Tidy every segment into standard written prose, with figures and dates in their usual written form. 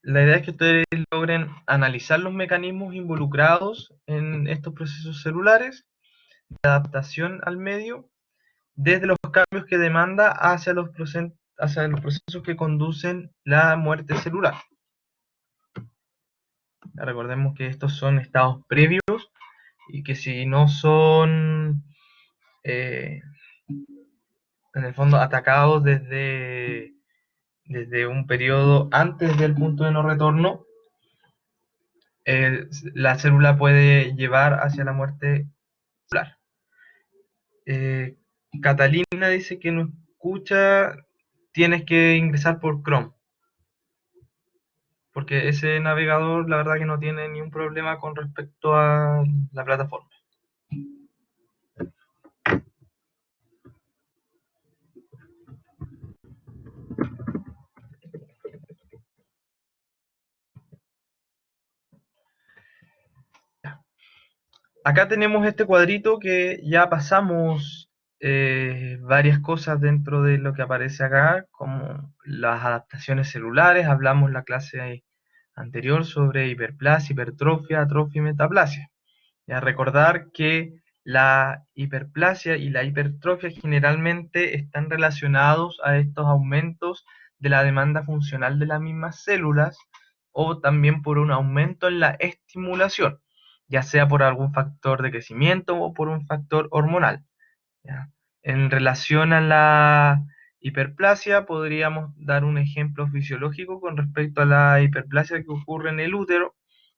La idea es que ustedes logren analizar los mecanismos involucrados en estos procesos celulares, de adaptación al medio, desde los cambios que demanda hacia los procesos que conducen la muerte celular. Recordemos que estos son estados previos y que si no son, en el fondo, atacados desde un periodo antes del punto de no retorno, la célula puede llevar hacia la muerte celular. Catalina dice que no escucha, tienes que ingresar por Chrome, porque ese navegador la verdad que no tiene ningún problema con respecto a la plataforma. Acá tenemos este cuadrito que ya pasamos varias cosas dentro de lo que aparece acá, como las adaptaciones celulares. Hablamos la clase anterior sobre hiperplasia, hipertrofia, atrofia y metaplasia. Ya recordar que la hiperplasia y la hipertrofia generalmente están relacionados a estos aumentos de la demanda funcional de las mismas células o también por un aumento en la estimulación, ya sea por algún factor de crecimiento o por un factor hormonal. ¿Ya? En relación a la hiperplasia, podríamos dar un ejemplo fisiológico con respecto a la hiperplasia que ocurre en el útero,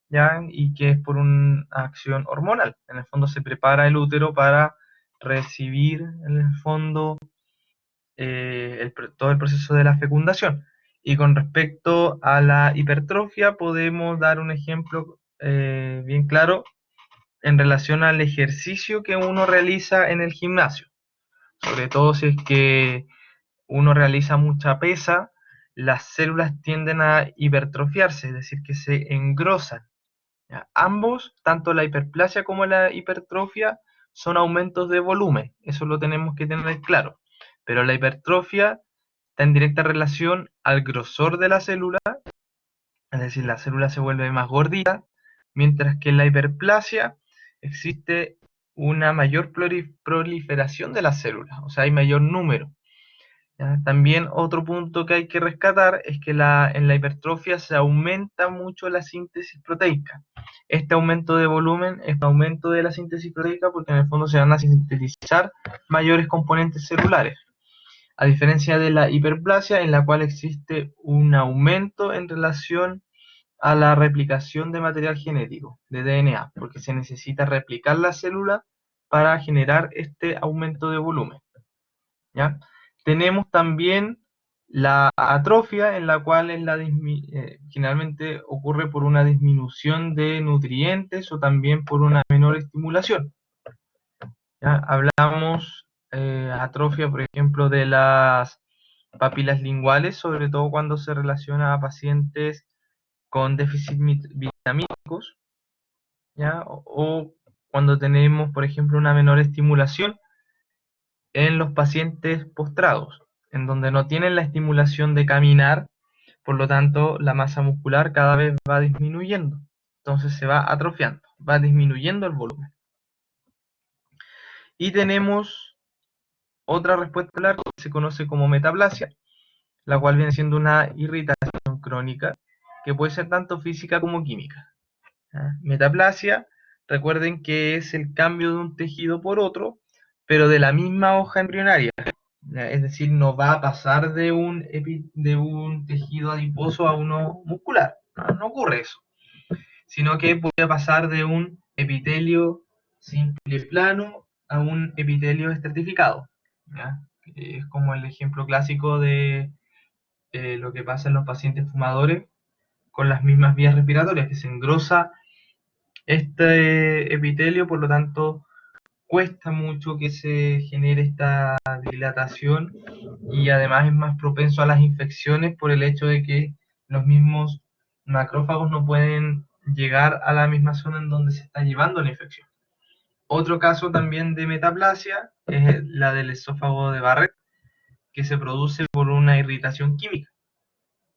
¿ya? Y que es por una acción hormonal. En el fondo se prepara el útero para recibir, en el fondo, todo el proceso de la fecundación. Y con respecto a la hipertrofia, podemos dar un ejemplo bien claro en relación al ejercicio que uno realiza en el gimnasio. Sobre todo si es que uno realiza mucha pesa, las células tienden a hipertrofiarse, es decir, que se engrosan. ¿Ya? Ambos, tanto la hiperplasia como la hipertrofia, son aumentos de volumen, eso lo tenemos que tener claro. Pero la hipertrofia está en directa relación al grosor de la célula, es decir, la célula se vuelve más gordita, mientras que en la hiperplasia existe una mayor proliferación de las células, o sea, hay mayor número. ¿Ya? También otro punto que hay que rescatar es que en la hipertrofia se aumenta mucho la síntesis proteica. Este aumento de volumen es un aumento de la síntesis proteica porque en el fondo se van a sintetizar mayores componentes celulares. A diferencia de la hiperplasia, en la cual existe un aumento en relación a la replicación de material genético, de DNA, porque se necesita replicar la célula para generar este aumento de volumen. ¿Ya? Tenemos también la atrofia, en la cual generalmente ocurre por una disminución de nutrientes o también por una menor estimulación. ¿Ya? Hablamos atrofia, por ejemplo, de las papilas linguales, sobre todo cuando se relaciona a pacientes con déficit vitamínicos, ¿ya? O cuando tenemos, por ejemplo, una menor estimulación en los pacientes postrados, en donde no tienen la estimulación de caminar, por lo tanto la masa muscular cada vez va disminuyendo, entonces se va atrofiando, va disminuyendo el volumen. Y tenemos otra respuesta celular que se conoce como metaplasia, la cual viene siendo una irritación crónica que puede ser tanto física como química. Metaplasia, recuerden que es el cambio de un tejido por otro, pero de la misma hoja embrionaria. Es decir, no va a pasar de un tejido adiposo a uno muscular. No ocurre eso. Sino que puede pasar de un epitelio simple plano a un epitelio estratificado. ¿Ya? Es como el ejemplo clásico de lo que pasa en los pacientes fumadores con las mismas vías respiratorias, que se engrosa este epitelio, por lo tanto cuesta mucho que se genere esta dilatación y además es más propenso a las infecciones por el hecho de que los mismos macrófagos no pueden llegar a la misma zona en donde se está llevando la infección. Otro caso también de metaplasia es la del esófago de Barrett, que se produce por una irritación química.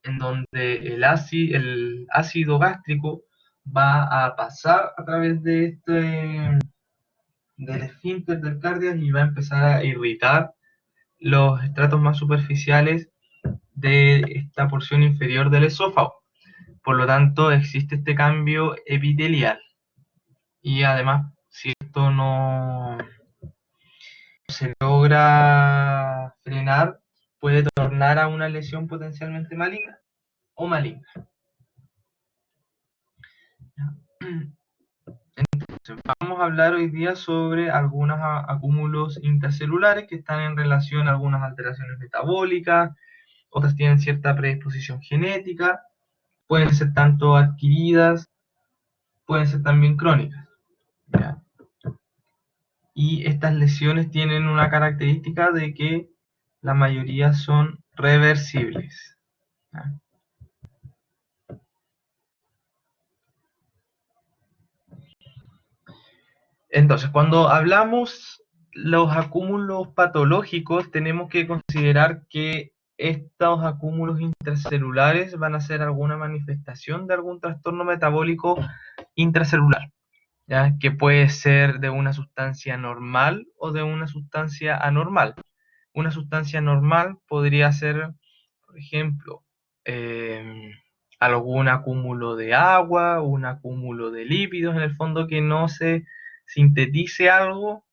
en donde el ácido gástrico va a pasar a través de del esfínter del cardias y va a empezar a irritar los estratos más superficiales de esta porción inferior del esófago. Por lo tanto, existe este cambio epitelial. Y además, si esto no se logra frenar, puede tornar a una lesión potencialmente maligna o maligna. Entonces, vamos a hablar hoy día sobre algunos acúmulos intracelulares que están en relación a algunas alteraciones metabólicas, otras tienen cierta predisposición genética, pueden ser tanto adquiridas, pueden ser también crónicas. ¿Ya? Y estas lesiones tienen una característica de que la mayoría son reversibles. ¿Ya? Entonces, cuando hablamos los acúmulos patológicos, tenemos que considerar que estos acúmulos intracelulares van a ser alguna manifestación de algún trastorno metabólico intracelular, ¿ya? Que puede ser de una sustancia normal o de una sustancia anormal. Una sustancia normal podría ser, por ejemplo, eh, algún acúmulo de agua, un acúmulo de lípidos, en el fondo que no se sintetice algo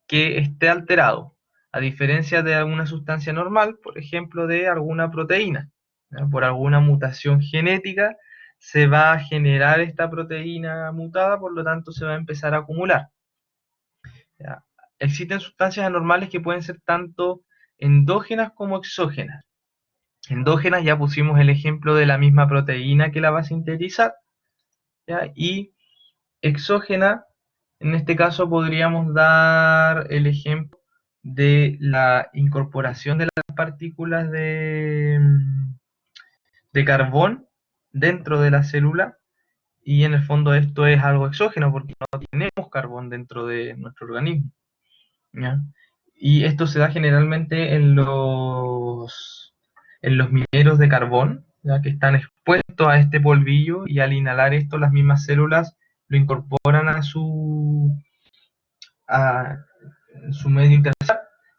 que esté alterado, a diferencia de alguna sustancia normal, por ejemplo, de alguna proteína. ¿Ya? Por alguna mutación genética se va a generar esta proteína mutada, por lo tanto se va a empezar a acumular. ¿Ya? Existen sustancias anormales que pueden ser tanto endógenas como exógenas. Endógenas, ya pusimos el ejemplo de la misma proteína que la va a sintetizar, ¿ya? Y exógena, en este caso podríamos dar el ejemplo de la incorporación de las partículas de carbón dentro de la célula, y en el fondo esto es algo exógeno porque no tenemos carbón dentro de nuestro organismo, ¿ya? Y esto se da generalmente en los mineros de carbón, ¿ya? Que están expuestos a este polvillo, y al inhalar esto las mismas células lo incorporan a su medio interno,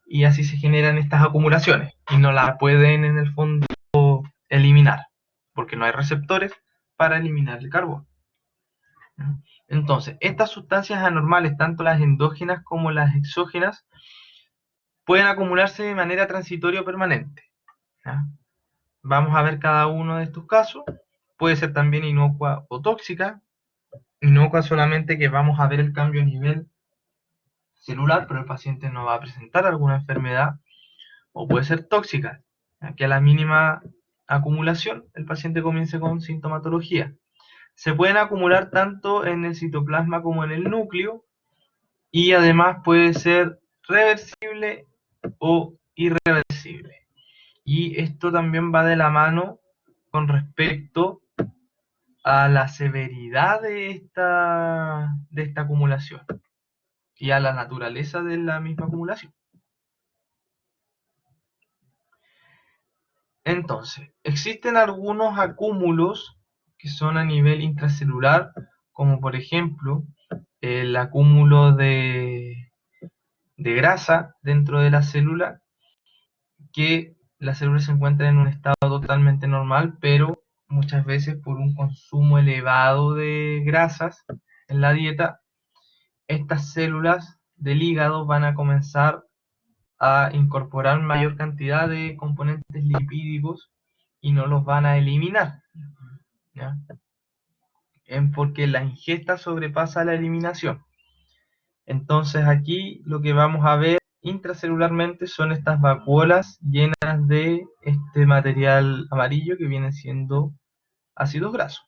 y así se generan estas acumulaciones y no las pueden en el fondo eliminar porque no hay receptores para eliminar el carbón. Entonces, estas sustancias anormales, tanto las endógenas como las exógenas, pueden acumularse de manera transitoria o permanente. ¿Ya? Vamos a ver cada uno de estos casos. Puede ser también inocua o tóxica. Inocua solamente que vamos a ver el cambio a nivel celular, pero el paciente no va a presentar alguna enfermedad. O puede ser tóxica, ¿ya? Que a la mínima acumulación el paciente comience con sintomatología. Se pueden acumular tanto en el citoplasma como en el núcleo, y además puede ser reversible o irreversible. Y esto también va de la mano con respecto a la severidad de esta acumulación y a la naturaleza de la misma acumulación. Entonces, existen algunos acúmulos que son a nivel intracelular, como por ejemplo el acúmulo de grasa dentro de la célula, que la célula se encuentra en un estado totalmente normal, pero muchas veces por un consumo elevado de grasas en la dieta, estas células del hígado van a comenzar a incorporar mayor cantidad de componentes lipídicos y no los van a eliminar, ¿ya? Porque la ingesta sobrepasa la eliminación. Entonces aquí lo que vamos a ver intracelularmente son estas vacuolas llenas de este material amarillo que viene siendo ácidos grasos.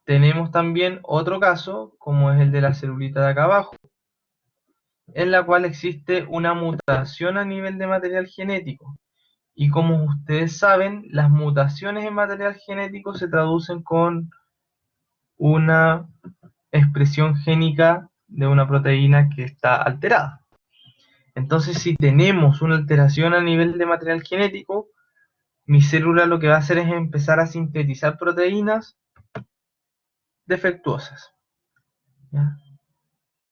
Tenemos también otro caso, como es el de la celulita de acá abajo, en la cual existe una mutación a nivel de material genético. Y como ustedes saben, las mutaciones en material genético se traducen con una expresión génica de una proteína que está alterada. Entonces, si tenemos una alteración a nivel de material genético, mi célula lo que va a hacer es empezar a sintetizar proteínas defectuosas, ¿ya?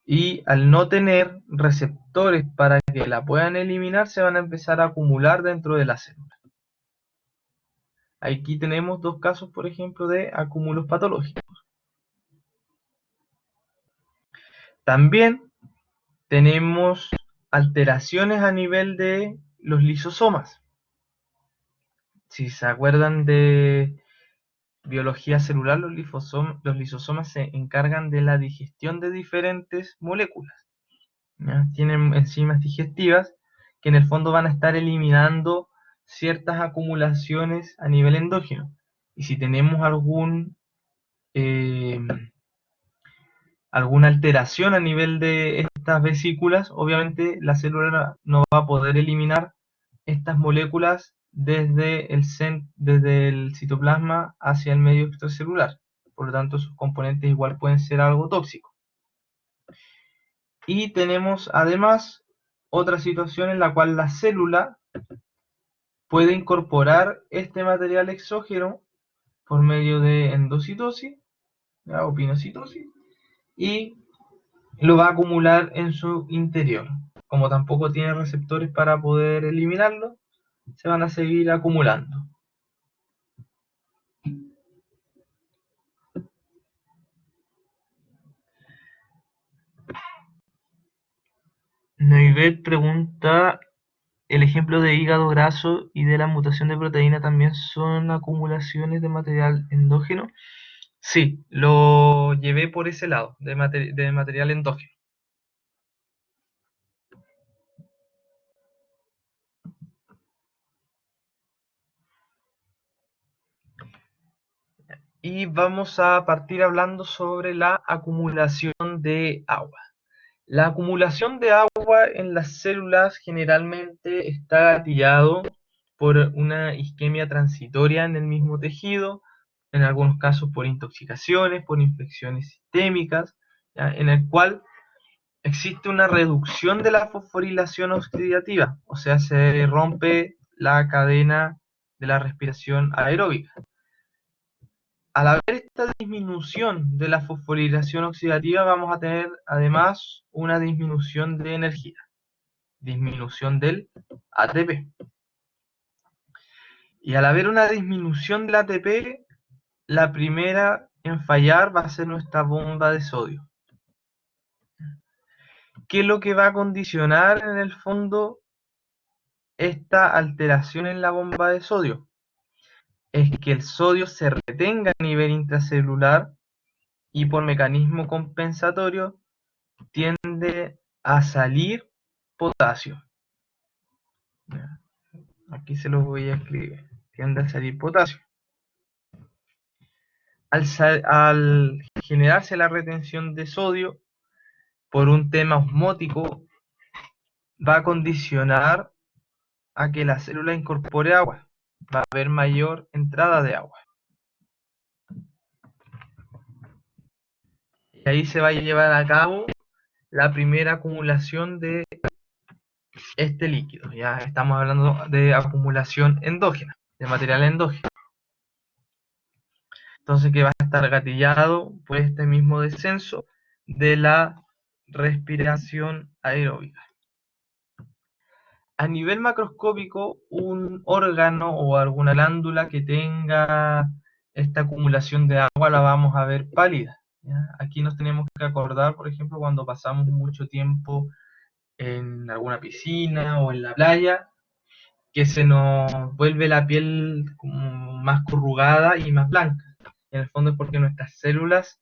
Y al no tener receptores para que la puedan eliminar, se van a empezar a acumular dentro de la célula. Aquí tenemos dos casos, por ejemplo, de acúmulos patológicos. También tenemos alteraciones a nivel de los lisosomas. Si se acuerdan de biología celular, los lisosomas se encargan de la digestión de diferentes moléculas, ¿ya? Tienen enzimas digestivas que en el fondo van a estar eliminando ciertas acumulaciones a nivel endógeno. Y si tenemos eh, alguna alteración a nivel de estas vesículas, obviamente la célula no va a poder eliminar estas moléculas desde el citoplasma hacia el medio extracelular. Por lo tanto, sus componentes igual pueden ser algo tóxicos. Y tenemos además otra situación en la cual la célula puede incorporar este material exógeno por medio de endocitosis, ¿ya? O pinocitosis, y lo va a acumular en su interior. Como tampoco tiene receptores para poder eliminarlo, se van a seguir acumulando. Noivet pregunta, ¿el ejemplo de hígado graso y de la mutación de proteína también son acumulaciones de material endógeno? Sí, lo llevé por ese lado, de material endógeno. Y vamos a partir hablando sobre la acumulación de agua. La acumulación de agua en las células generalmente está gatillado por una isquemia transitoria en el mismo tejido, en algunos casos por intoxicaciones, por infecciones sistémicas, ¿ya? En el cual existe una reducción de la fosforilación oxidativa, o sea, se rompe la cadena de la respiración aeróbica. Al haber esta disminución de la fosforilación oxidativa, vamos a tener además una disminución de energía, disminución del ATP. Y al haber una disminución del ATP, la primera en fallar va a ser nuestra bomba de sodio. ¿Qué es lo que va a condicionar en el fondo esta alteración en la bomba de sodio? Es que el sodio se retenga a nivel intracelular y por mecanismo compensatorio tiende a salir potasio. Aquí se los voy a escribir. Tiende a salir potasio. Al generarse la retención de sodio por un tema osmótico, va a condicionar a que la célula incorpore agua. Va a haber mayor entrada de agua. Y ahí se va a llevar a cabo la primera acumulación de este líquido. Ya estamos hablando de acumulación endógena, de material endógeno. Entonces, que va a estar gatillado por este mismo descenso de la respiración aeróbica. A nivel macroscópico, un órgano o alguna glándula que tenga esta acumulación de agua la vamos a ver pálida, ¿ya? Aquí nos tenemos que acordar, por ejemplo, cuando pasamos mucho tiempo en alguna piscina o en la playa, que se nos vuelve la piel como más corrugada y más blanca. En el fondo es porque nuestras células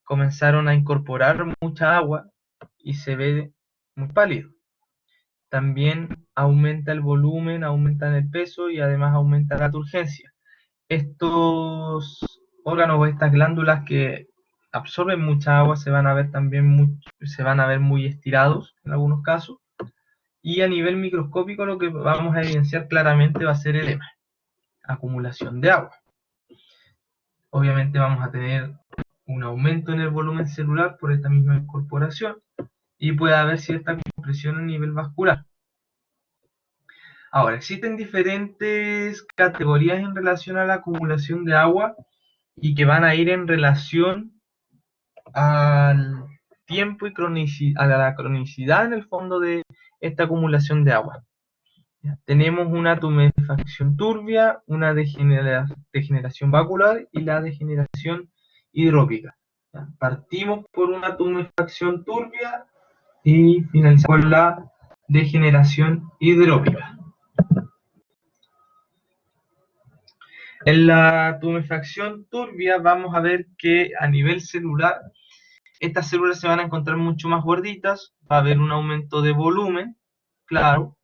comenzaron a incorporar mucha agua y se ve muy pálido. También aumenta el volumen, aumenta el peso y además aumenta la turgencia. Estos órganos o estas glándulas que absorben mucha agua se van a ver también se van a ver muy estirados en algunos casos. Y a nivel microscópico lo que vamos a evidenciar claramente va a ser edema, acumulación de agua. Obviamente vamos a tener un aumento en el volumen celular por esta misma incorporación y puede haber cierta compresión a nivel vascular. Ahora, existen diferentes categorías en relación a la acumulación de agua y que van a ir en relación al tiempo y a la cronicidad en el fondo de esta acumulación de agua. Tenemos una tumefacción turbia, una degeneración vacular y la degeneración hidrópica. Partimos por una tumefacción turbia y finalizamos con la degeneración hidrópica. En la tumefacción turbia vamos a ver que a nivel celular estas células se van a encontrar mucho más gorditas, va a haber un aumento de volumen, claro,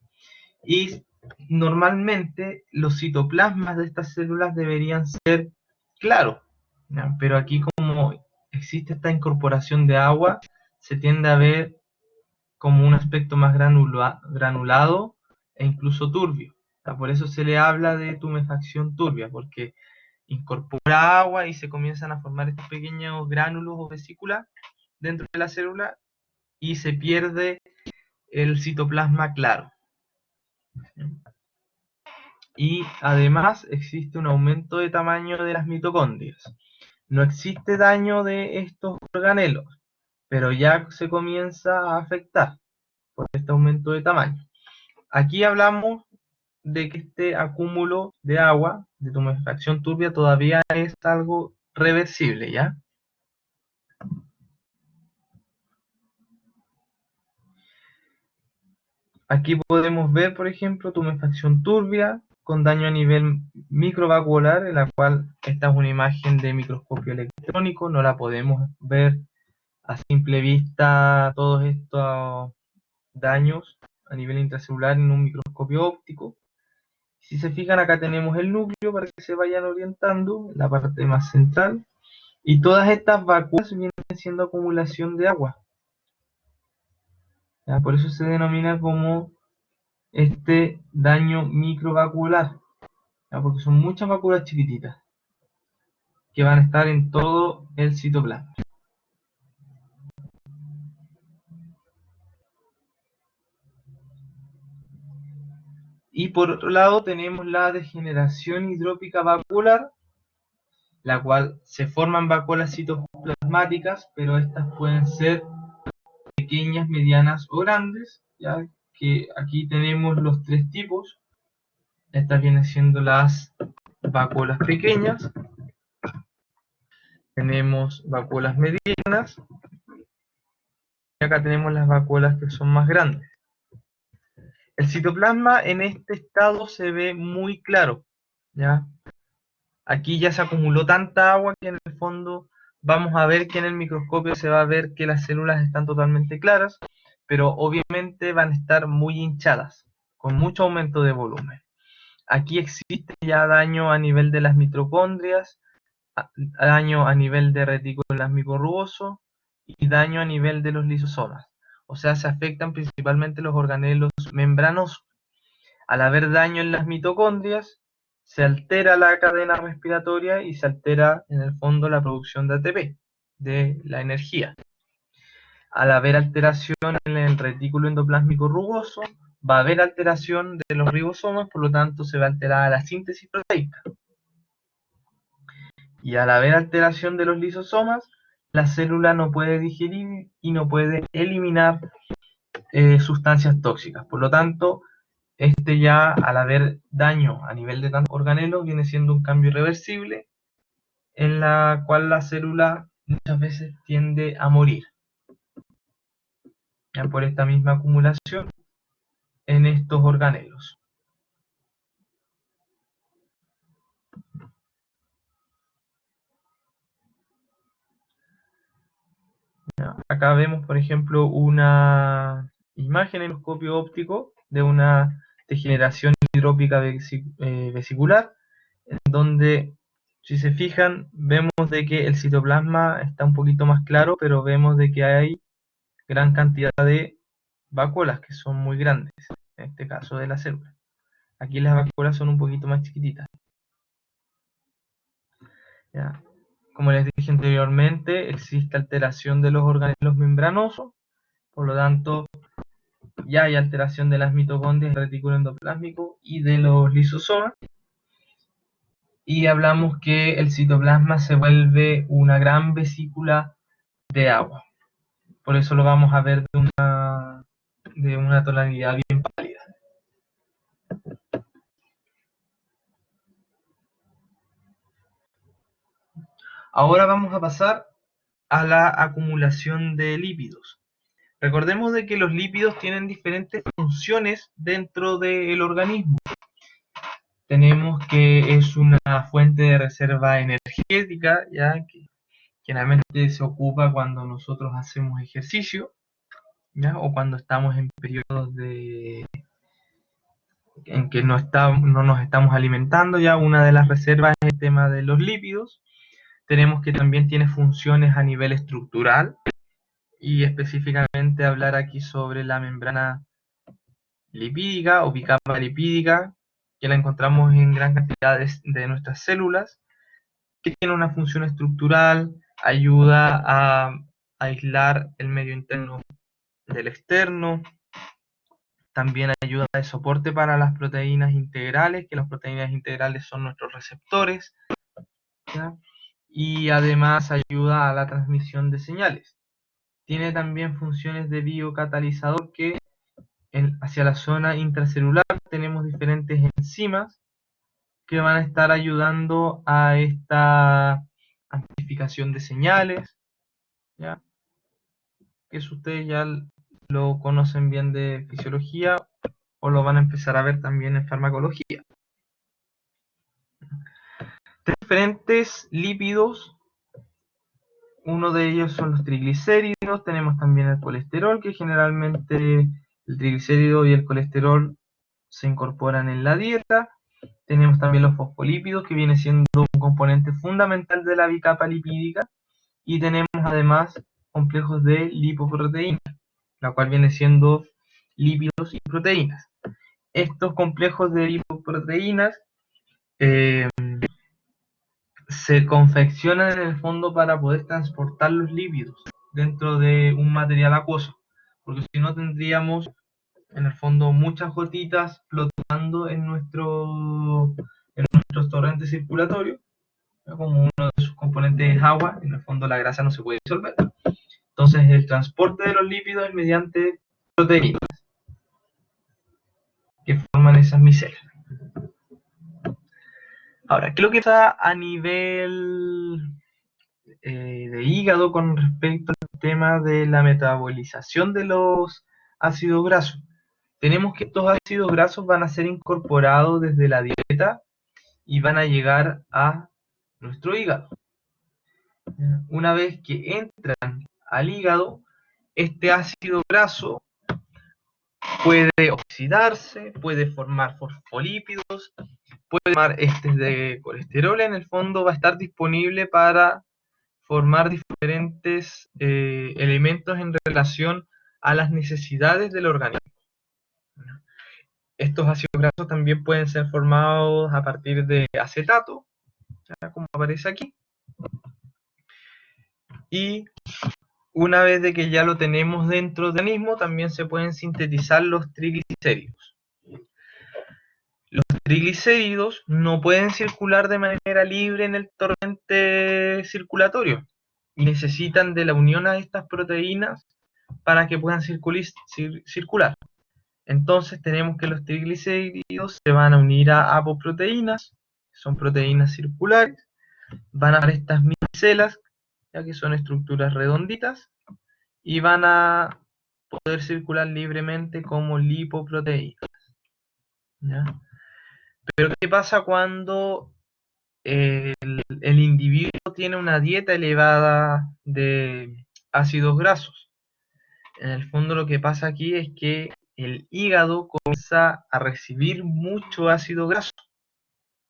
y normalmente los citoplasmas de estas células deberían ser claros, ¿ya? Pero aquí como existe esta incorporación de agua, se tiende a ver como un aspecto más granulado e incluso turbio. Por eso se le habla de tumefacción turbia, porque incorpora agua y se comienzan a formar estos pequeños gránulos o vesículas dentro de la célula y se pierde el citoplasma claro. Y además existe un aumento de tamaño de las mitocondrias. No existe daño de estos organelos, pero ya se comienza a afectar por este aumento de tamaño. Aquí hablamos de que este acúmulo de agua, de tumefacción turbia, todavía es algo reversible, ¿ya? Aquí podemos ver, por ejemplo, tumefacción turbia con daño a nivel microvascular, en la cual esta es una imagen de microscopio electrónico, no la podemos ver a simple vista todos estos daños a nivel intracelular en un microscopio óptico. Si se fijan, acá tenemos el núcleo para que se vayan orientando, la parte más central, y todas estas vacuolas vienen siendo acumulación de agua. ¿Ya? Por eso se denomina como este daño microvascular, ¿ya? Porque son muchas vacuolas chiquititas que van a estar en todo el citoplasma. Y por otro lado tenemos la degeneración hidrópica vacular, la cual se forman vacuolas citoplasmáticas, pero estas pueden ser pequeñas, medianas o grandes, ya que aquí tenemos los tres tipos. Estas vienen siendo las vacuolas pequeñas, tenemos vacuolas medianas y acá tenemos las vacuolas que son más grandes. El citoplasma en este estado se ve muy claro, ¿ya? Aquí ya se acumuló tanta agua que en el fondo vamos a ver que en el microscopio se va a ver que las células están totalmente claras, pero obviamente van a estar muy hinchadas, con mucho aumento de volumen. Aquí existe ya daño a nivel de las mitocondrias, daño a nivel de retículo plásmico rugoso y daño a nivel de los lisosomas. O sea, se afectan principalmente los organelos membranosos. Al haber daño en las mitocondrias, se altera la cadena respiratoria y se altera en el fondo la producción de ATP, de la energía. Al haber alteración en el retículo endoplásmico rugoso, va a haber alteración de los ribosomas, por lo tanto se va a alterar la síntesis proteica. Y al haber alteración de los lisosomas, la célula no puede digerir y no puede eliminar sustancias tóxicas. Por lo tanto, este ya al haber daño a nivel de tantos organelos viene siendo un cambio irreversible en la cual la célula muchas veces tiende a morir, ya por esta misma acumulación en estos organelos. Ya, acá vemos, por ejemplo, una imagen en microscopio óptico de una degeneración hidrópica vesicular, en donde, si se fijan, vemos de que el citoplasma está un poquito más claro, pero vemos de que hay gran cantidad de vacuolas que son muy grandes, en este caso de la célula. Aquí las vacuolas son un poquito más chiquititas. ¿Ya? Como les dije anteriormente, existe alteración de los organelos membranosos, por lo tanto, Ya hay alteración de las mitocondrias del retículo endoplásmico y de los lisosomas. Y hablamos que el citoplasma se vuelve una gran vesícula de agua. Por eso lo vamos a ver de una tonalidad bien pálida. Ahora vamos a pasar a la acumulación de lípidos. Recordemos de que los lípidos tienen diferentes funciones dentro del organismo. Tenemos que es una fuente de reserva energética, ya que generalmente se ocupa cuando nosotros hacemos ejercicio, ¿ya? O cuando estamos en periodos en que no nos estamos alimentando. Ya una de las reservas es el tema de los lípidos. Tenemos que también tiene funciones a nivel estructural, y específicamente hablar aquí sobre la membrana lipídica o bicapa lipídica, que la encontramos en gran cantidad de nuestras células, que tiene una función estructural, ayuda a aislar el medio interno del externo, también ayuda de soporte para las proteínas integrales, que las proteínas integrales son nuestros receptores, ¿ya? Y además ayuda a la transmisión de señales. Tiene también funciones de biocatalizador, que hacia la zona intracelular tenemos diferentes enzimas que van a estar ayudando a esta amplificación de señales, ¿ya? Que eso ustedes ya lo conocen bien de fisiología o lo van a empezar a ver también en farmacología. Diferentes lípidos, uno de ellos son los triglicéridos, tenemos también el colesterol, que generalmente el triglicérido y el colesterol se incorporan en la dieta. Tenemos también los fosfolípidos, que viene siendo un componente fundamental de la bicapa lipídica, y tenemos además complejos de lipoproteínas, la cual viene siendo lípidos y proteínas. Estos complejos de lipoproteínas eh, se confeccionan en el fondo para poder transportar los lípidos dentro de un material acuoso, porque si no tendríamos en el fondo muchas gotitas flotando en nuestros torrentes circulatorios, ¿no? Como uno de sus componentes es agua, en el fondo la grasa no se puede disolver. Entonces el transporte de los lípidos es mediante proteínas que forman esas micelas. Ahora, ¿qué es lo que pasa a nivel de hígado con respecto al tema de la metabolización de los ácidos grasos? Tenemos que estos ácidos grasos van a ser incorporados desde la dieta y van a llegar a nuestro hígado. Una vez que entran al hígado, este ácido graso puede oxidarse, puede formar fosfolípidos, puede formar estés de colesterol. En el fondo va a estar disponible para formar diferentes elementos en relación a las necesidades del organismo. Estos ácidos grasos también pueden ser formados a partir de acetato, ya como aparece aquí, y una vez de que ya lo tenemos dentro del organismo, también se pueden sintetizar los triglicéridos. Los triglicéridos no pueden circular de manera libre en el torrente circulatorio y necesitan de la unión a estas proteínas para que puedan circular. Entonces tenemos que los triglicéridos se van a unir a apoproteínas, que son proteínas circulares, van a dar estas micelas, ya que son estructuras redonditas, y van a poder circular libremente como lipoproteínas, ¿ya? Pero ¿qué pasa cuando el individuo tiene una dieta elevada de ácidos grasos? En el fondo lo que pasa aquí es que el hígado comienza a recibir mucho ácido graso,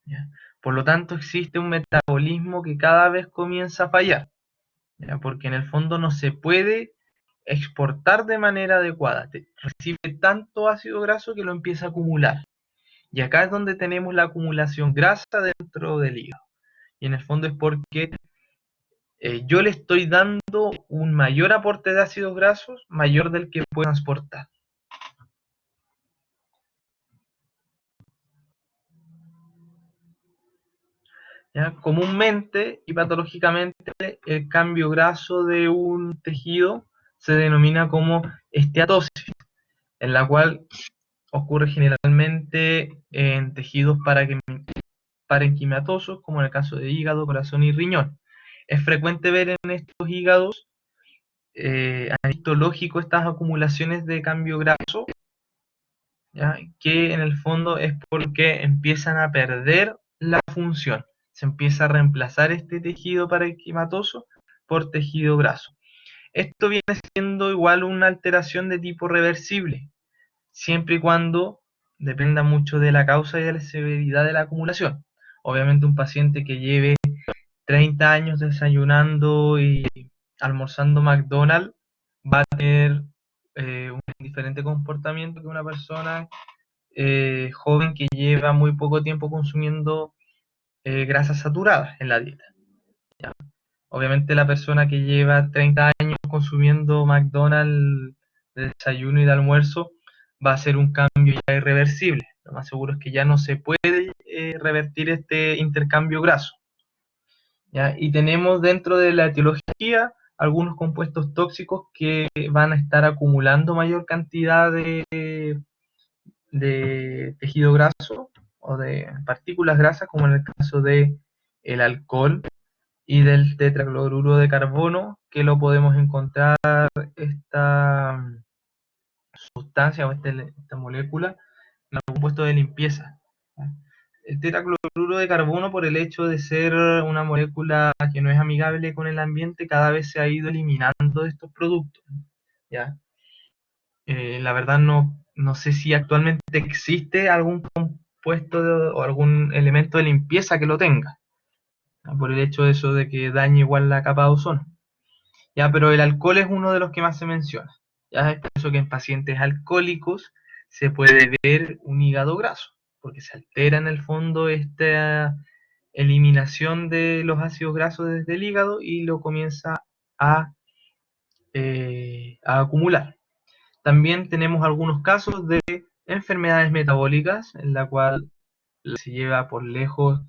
¿ya? Por lo tanto existe un metabolismo que cada vez comienza a fallar, ¿ya? Porque en el fondo no se puede exportar de manera adecuada, recibe tanto ácido graso que lo empieza a acumular. Y acá es donde tenemos la acumulación grasa dentro del hígado. Y en el fondo es porque yo le estoy dando un mayor aporte de ácidos grasos, mayor del que puedo transportar. ¿ya? Comúnmente y patológicamente el cambio graso de un tejido se denomina como esteatosis, en la cual ocurre generalmente en tejidos parenquimatosos, como en el caso de hígado, corazón y riñón. Es frecuente ver en estos hígados histológicos estas acumulaciones de cambio graso, ¿ya? Que en el fondo es porque empiezan a perder la función. Se empieza a reemplazar este tejido parenquimatoso por tejido graso. Esto viene siendo igual una alteración de tipo reversible, siempre y cuando dependa mucho de la causa y de la severidad de la acumulación. Obviamente un paciente que lleve 30 años desayunando y almorzando McDonald's va a tener un diferente comportamiento que una persona joven que lleva muy poco tiempo consumiendo grasas saturadas en la dieta. ¿Ya? Obviamente la persona que lleva 30 años consumiendo McDonald's de desayuno y de almuerzo va a ser un cambio ya irreversible. Lo más seguro es que ya no se puede revertir este intercambio graso. ¿Ya? Y tenemos dentro de la etiología algunos compuestos tóxicos que van a estar acumulando mayor cantidad de tejido graso o de partículas grasas, como en el caso de el alcohol y del tetracloruro de carbono, que lo podemos encontrar esta sustancia o esta molécula en algún compuesto de limpieza. El tetracloruro de carbono, por el hecho de ser una molécula que no es amigable con el ambiente, cada vez se ha ido eliminando de estos productos. ¿Ya? La verdad no sé si actualmente existe algún compuesto o algún elemento de limpieza que lo tenga, ¿ya? Por el hecho de eso de que dañe igual la capa de ozono. Ya, pero el alcohol es uno de los que más se menciona. Ya es por eso que en pacientes alcohólicos se puede ver un hígado graso, porque se altera en el fondo esta eliminación de los ácidos grasos desde el hígado y lo comienza a acumular. También tenemos algunos casos de enfermedades metabólicas en la cual se lleva por lejos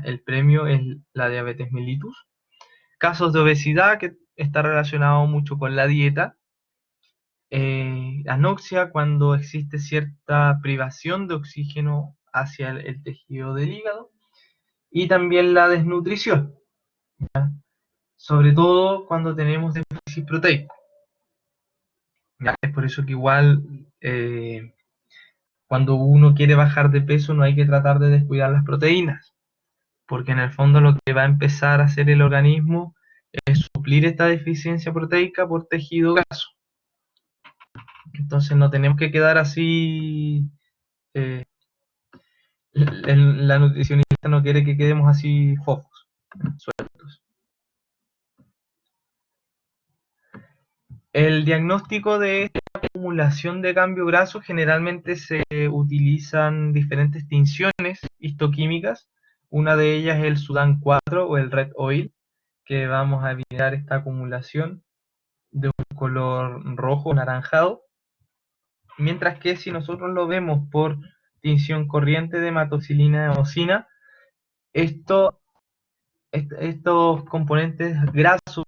el premio es la diabetes mellitus. Casos de obesidad que está relacionado mucho con la dieta. Anoxia cuando existe cierta privación de oxígeno hacia el tejido del hígado. Y también la desnutrición, ¿ya? Sobre todo cuando tenemos déficit proteico. ¿Ya? Es por eso que igual cuando uno quiere bajar de peso no hay que tratar de descuidar las proteínas, porque en el fondo lo que va a empezar a hacer el organismo es suplir esta deficiencia proteica por tejido graso. Entonces no tenemos que quedar así, eh, la nutricionista no quiere que quedemos así fofos, sueltos. El diagnóstico de esta acumulación de cambio graso generalmente se utilizan diferentes tinciones histoquímicas. Una de ellas es el Sudan 4 o el Red Oil, que vamos a evitar esta acumulación de un color rojo anaranjado. Mientras que si nosotros lo vemos por tinción corriente de hematoxilina eosina, estos componentes grasos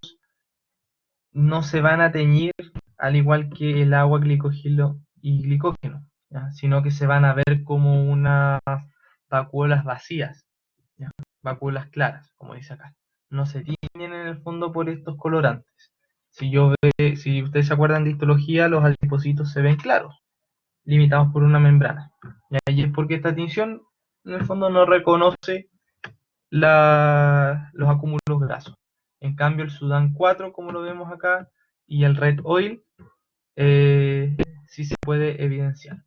no se van a teñir al igual que el agua, glicógeno y glicógeno, ¿ya? Sino que se van a ver como unas vacuolas vacías, ¿ya? Vacuolas claras, como dice acá. No se tiñen en el fondo por estos colorantes. Si ustedes se acuerdan de histología, los adipocitos se ven claros, limitados por una membrana. Y ahí es porque esta tinción en el fondo no reconoce los acúmulos grasos. En cambio el Sudan 4, como lo vemos acá, y el Red Oil, sí se puede evidenciar.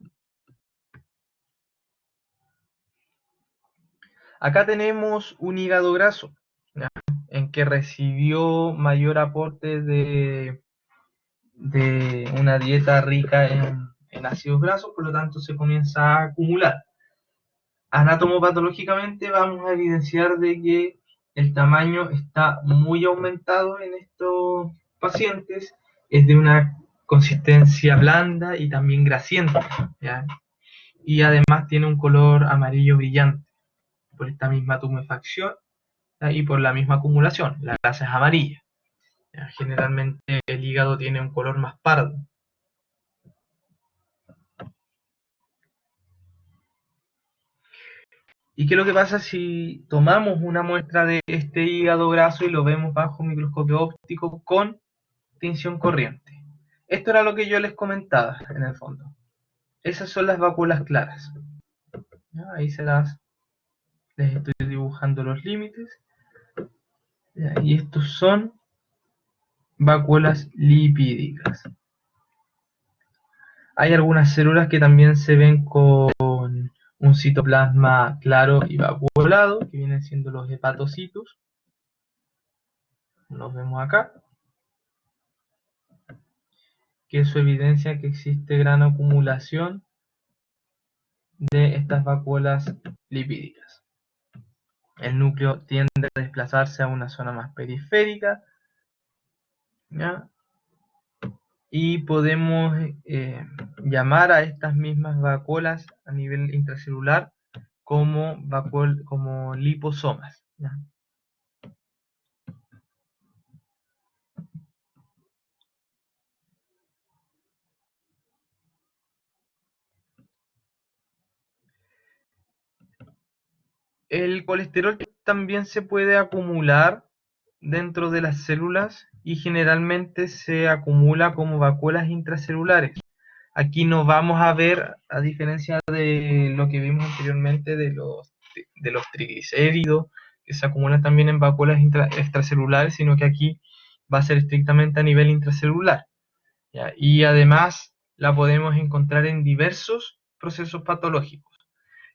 Acá tenemos un hígado graso, ¿ya? En que recibió mayor aporte de una dieta rica en ácidos grasos, por lo tanto se comienza a acumular. Anatomopatológicamente vamos a evidenciar de que el tamaño está muy aumentado en estos pacientes, es de una consistencia blanda y también grasienta, ¿ya? Y además tiene un color amarillo brillante, por esta misma tumefacción, ¿ya? Y por la misma acumulación. La grasa es amarilla. ¿Ya? Generalmente el hígado tiene un color más pardo. ¿Y qué es lo que pasa si tomamos una muestra de este hígado graso y lo vemos bajo microscopio óptico con tinción corriente? Esto era lo que yo les comentaba en el fondo. Esas son las vacuolas claras. ¿Ya? Ahí les estoy dibujando los límites. ¿Ya? Y estos son vacuolas lipídicas. Hay algunas células que también se ven con un citoplasma claro y vacuolado, que vienen siendo los hepatocitos. Los vemos acá. Que eso evidencia que existe gran acumulación de estas vacuolas lipídicas. El núcleo tiende a desplazarse a una zona más periférica, ¿ya? Y podemos llamar a estas mismas vacuolas a nivel intracelular como liposomas, ¿ya? El colesterol también se puede acumular dentro de las células y generalmente se acumula como vacuolas intracelulares. Aquí no vamos a ver, a diferencia de lo que vimos anteriormente de los triglicéridos, que se acumulan también en vacuolas extracelulares, sino que aquí va a ser estrictamente a nivel intracelular, ¿ya? Y además la podemos encontrar en diversos procesos patológicos.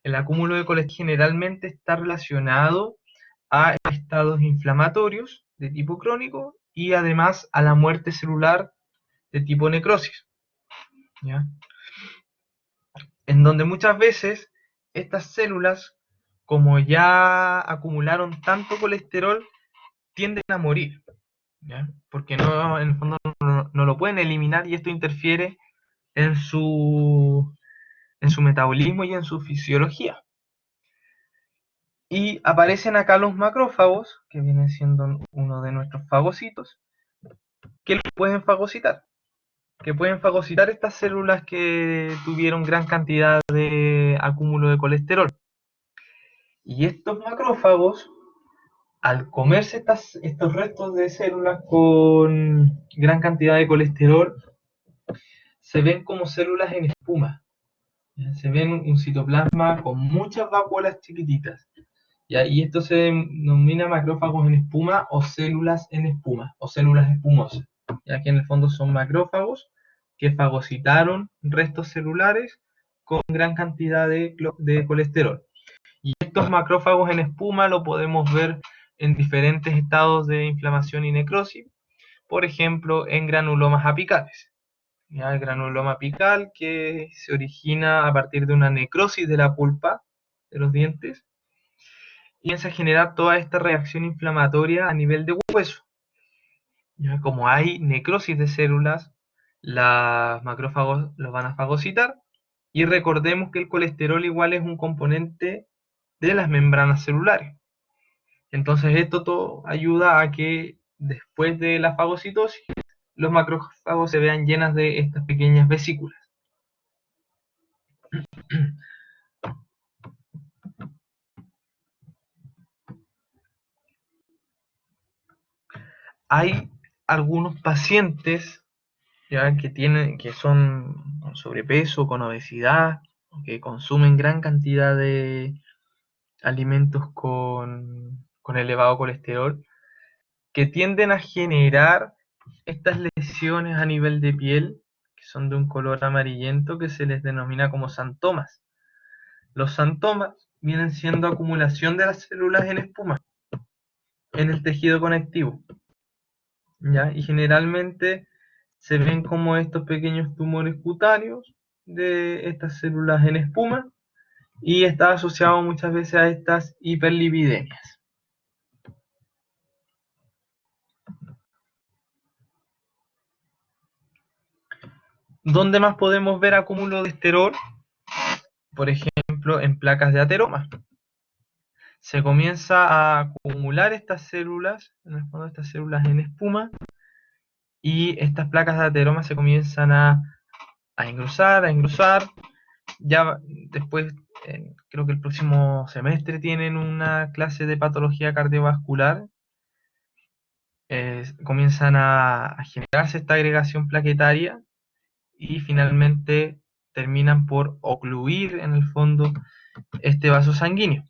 El acúmulo de colesterol generalmente está relacionado a estados inflamatorios de tipo crónico y además a la muerte celular de tipo necrosis, ¿ya? En donde muchas veces estas células, como ya acumularon tanto colesterol, tienden a morir, ¿ya? Porque no, en el fondo no lo pueden eliminar y esto interfiere en en su metabolismo y en su fisiología. Y aparecen acá los macrófagos, que vienen siendo uno de nuestros fagocitos, que los pueden fagocitar. Que pueden fagocitar estas células que tuvieron gran cantidad de acúmulo de colesterol. Y estos macrófagos, al comerse estos restos de células con gran cantidad de colesterol, se ven como células en espuma. Se ven un citoplasma con muchas vacuolas chiquititas. Y esto se denomina macrófagos en espuma o células en espuma o células espumosas, ya que en el fondo son macrófagos que fagocitaron restos celulares con gran cantidad de colesterol. Y estos macrófagos en espuma lo podemos ver en diferentes estados de inflamación y necrosis, por ejemplo en granulomas apicales. ¿Ya? El granuloma apical que se origina a partir de una necrosis de la pulpa de los dientes y comienza a generar toda esta reacción inflamatoria a nivel de hueso. ¿Ya? Como hay necrosis de células, los macrófagos los van a fagocitar y recordemos que el colesterol igual es un componente de las membranas celulares. Entonces esto todo ayuda a que después de la fagocitosis los macrófagos se vean llenas de estas pequeñas vesículas. Hay algunos pacientes, ¿ya? Que son con sobrepeso, con obesidad, que consumen gran cantidad de alimentos con elevado colesterol, que tienden a generar estas lesiones a nivel de piel, que son de un color amarillento, que se les denomina como santomas. Los santomas vienen siendo acumulación de las células en espuma en el tejido conectivo, ¿ya? Y generalmente se ven como estos pequeños tumores cutáneos de estas células en espuma y está asociado muchas veces a estas hiperlipidemias. ¿Dónde más podemos ver acúmulo de esterol? Por ejemplo, en placas de ateroma. se comienza a acumular estas células, en el fondo estas células en espuma, y estas placas de ateroma se comienzan a engrosar. Ya después, creo que el próximo semestre tienen una clase de patología cardiovascular. Comienzan a generarse esta agregación plaquetaria y finalmente terminan por ocluir en el fondo este vaso sanguíneo.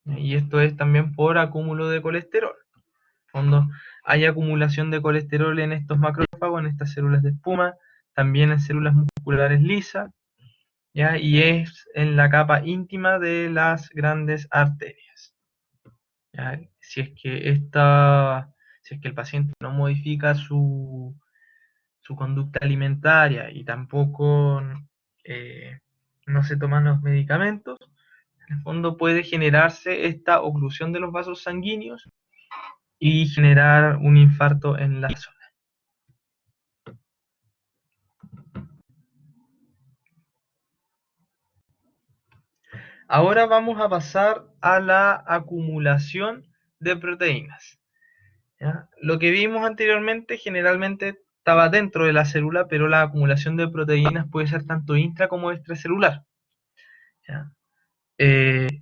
Y esto es también por acúmulo de colesterol. En el fondo hay acumulación de colesterol en estos macrófagos, en estas células de espuma, también en células musculares lisas, ¿ya? Y es en la capa íntima de las grandes arterias. ¿Ya? Si es que el paciente no modifica su conducta alimentaria y tampoco no se toman los medicamentos, en el fondo puede generarse esta oclusión de los vasos sanguíneos y generar un infarto en la zona. Ahora vamos a pasar a la acumulación de proteínas. ¿Ya? Lo que vimos anteriormente generalmente estaba dentro de la célula, pero la acumulación de proteínas puede ser tanto intra como extracelular. ¿Ya?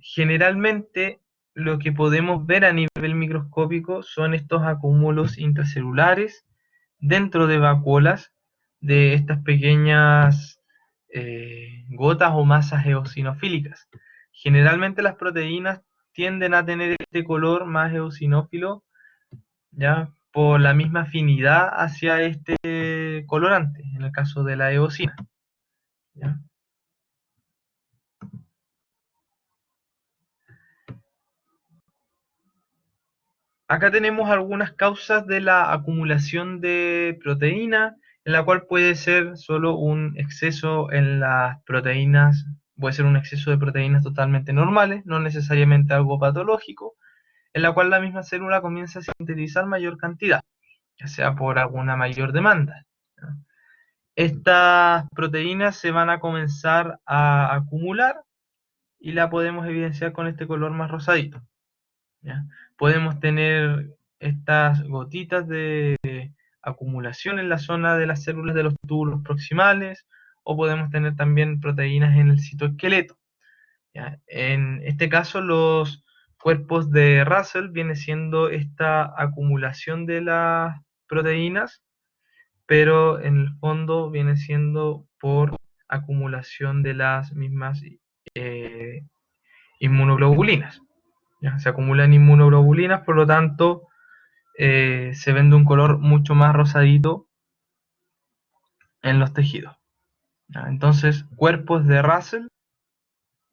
Generalmente lo que podemos ver a nivel microscópico son estos acúmulos intracelulares dentro de vacuolas de estas pequeñas gotas o masas eosinofílicas. Generalmente las proteínas tienden a tener este color más eosinófilo, ¿ya? Por la misma afinidad hacia este colorante, en el caso de la eosina, ¿ya? Acá tenemos algunas causas de la acumulación de proteína, en la cual puede ser solo un exceso en las proteínas, puede ser un exceso de proteínas totalmente normales, no necesariamente algo patológico, en la cual la misma célula comienza a sintetizar mayor cantidad, ya sea por alguna mayor demanda, ¿ya? Estas proteínas se van a comenzar a acumular y la podemos evidenciar con este color más rosadito, ¿ya? Podemos tener estas gotitas de acumulación en la zona de las células de los túbulos proximales, o podemos tener también proteínas en el citoesqueleto, ¿ya? En este caso, los cuerpos de Russell viene siendo esta acumulación de las proteínas, pero en el fondo viene siendo por acumulación de las mismas eh, inmunoglobulinas. ¿Ya? Se acumulan inmunoglobulinas, por lo tanto, se ven de un color mucho más rosadito en los tejidos. ¿Ya? Entonces, cuerpos de Russell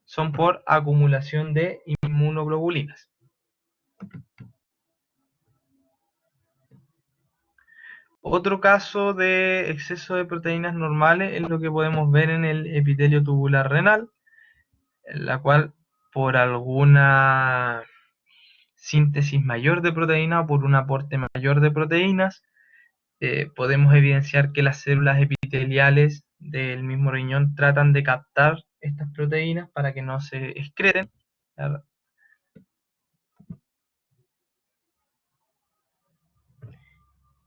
son por acumulación de inmunoglobulinas. Otro caso de exceso de proteínas normales es lo que podemos ver en el epitelio tubular renal, en la cual por alguna síntesis mayor de proteína o por un aporte mayor de proteínas, podemos evidenciar que las células epiteliales del mismo riñón tratan de captar estas proteínas para que no se excreten.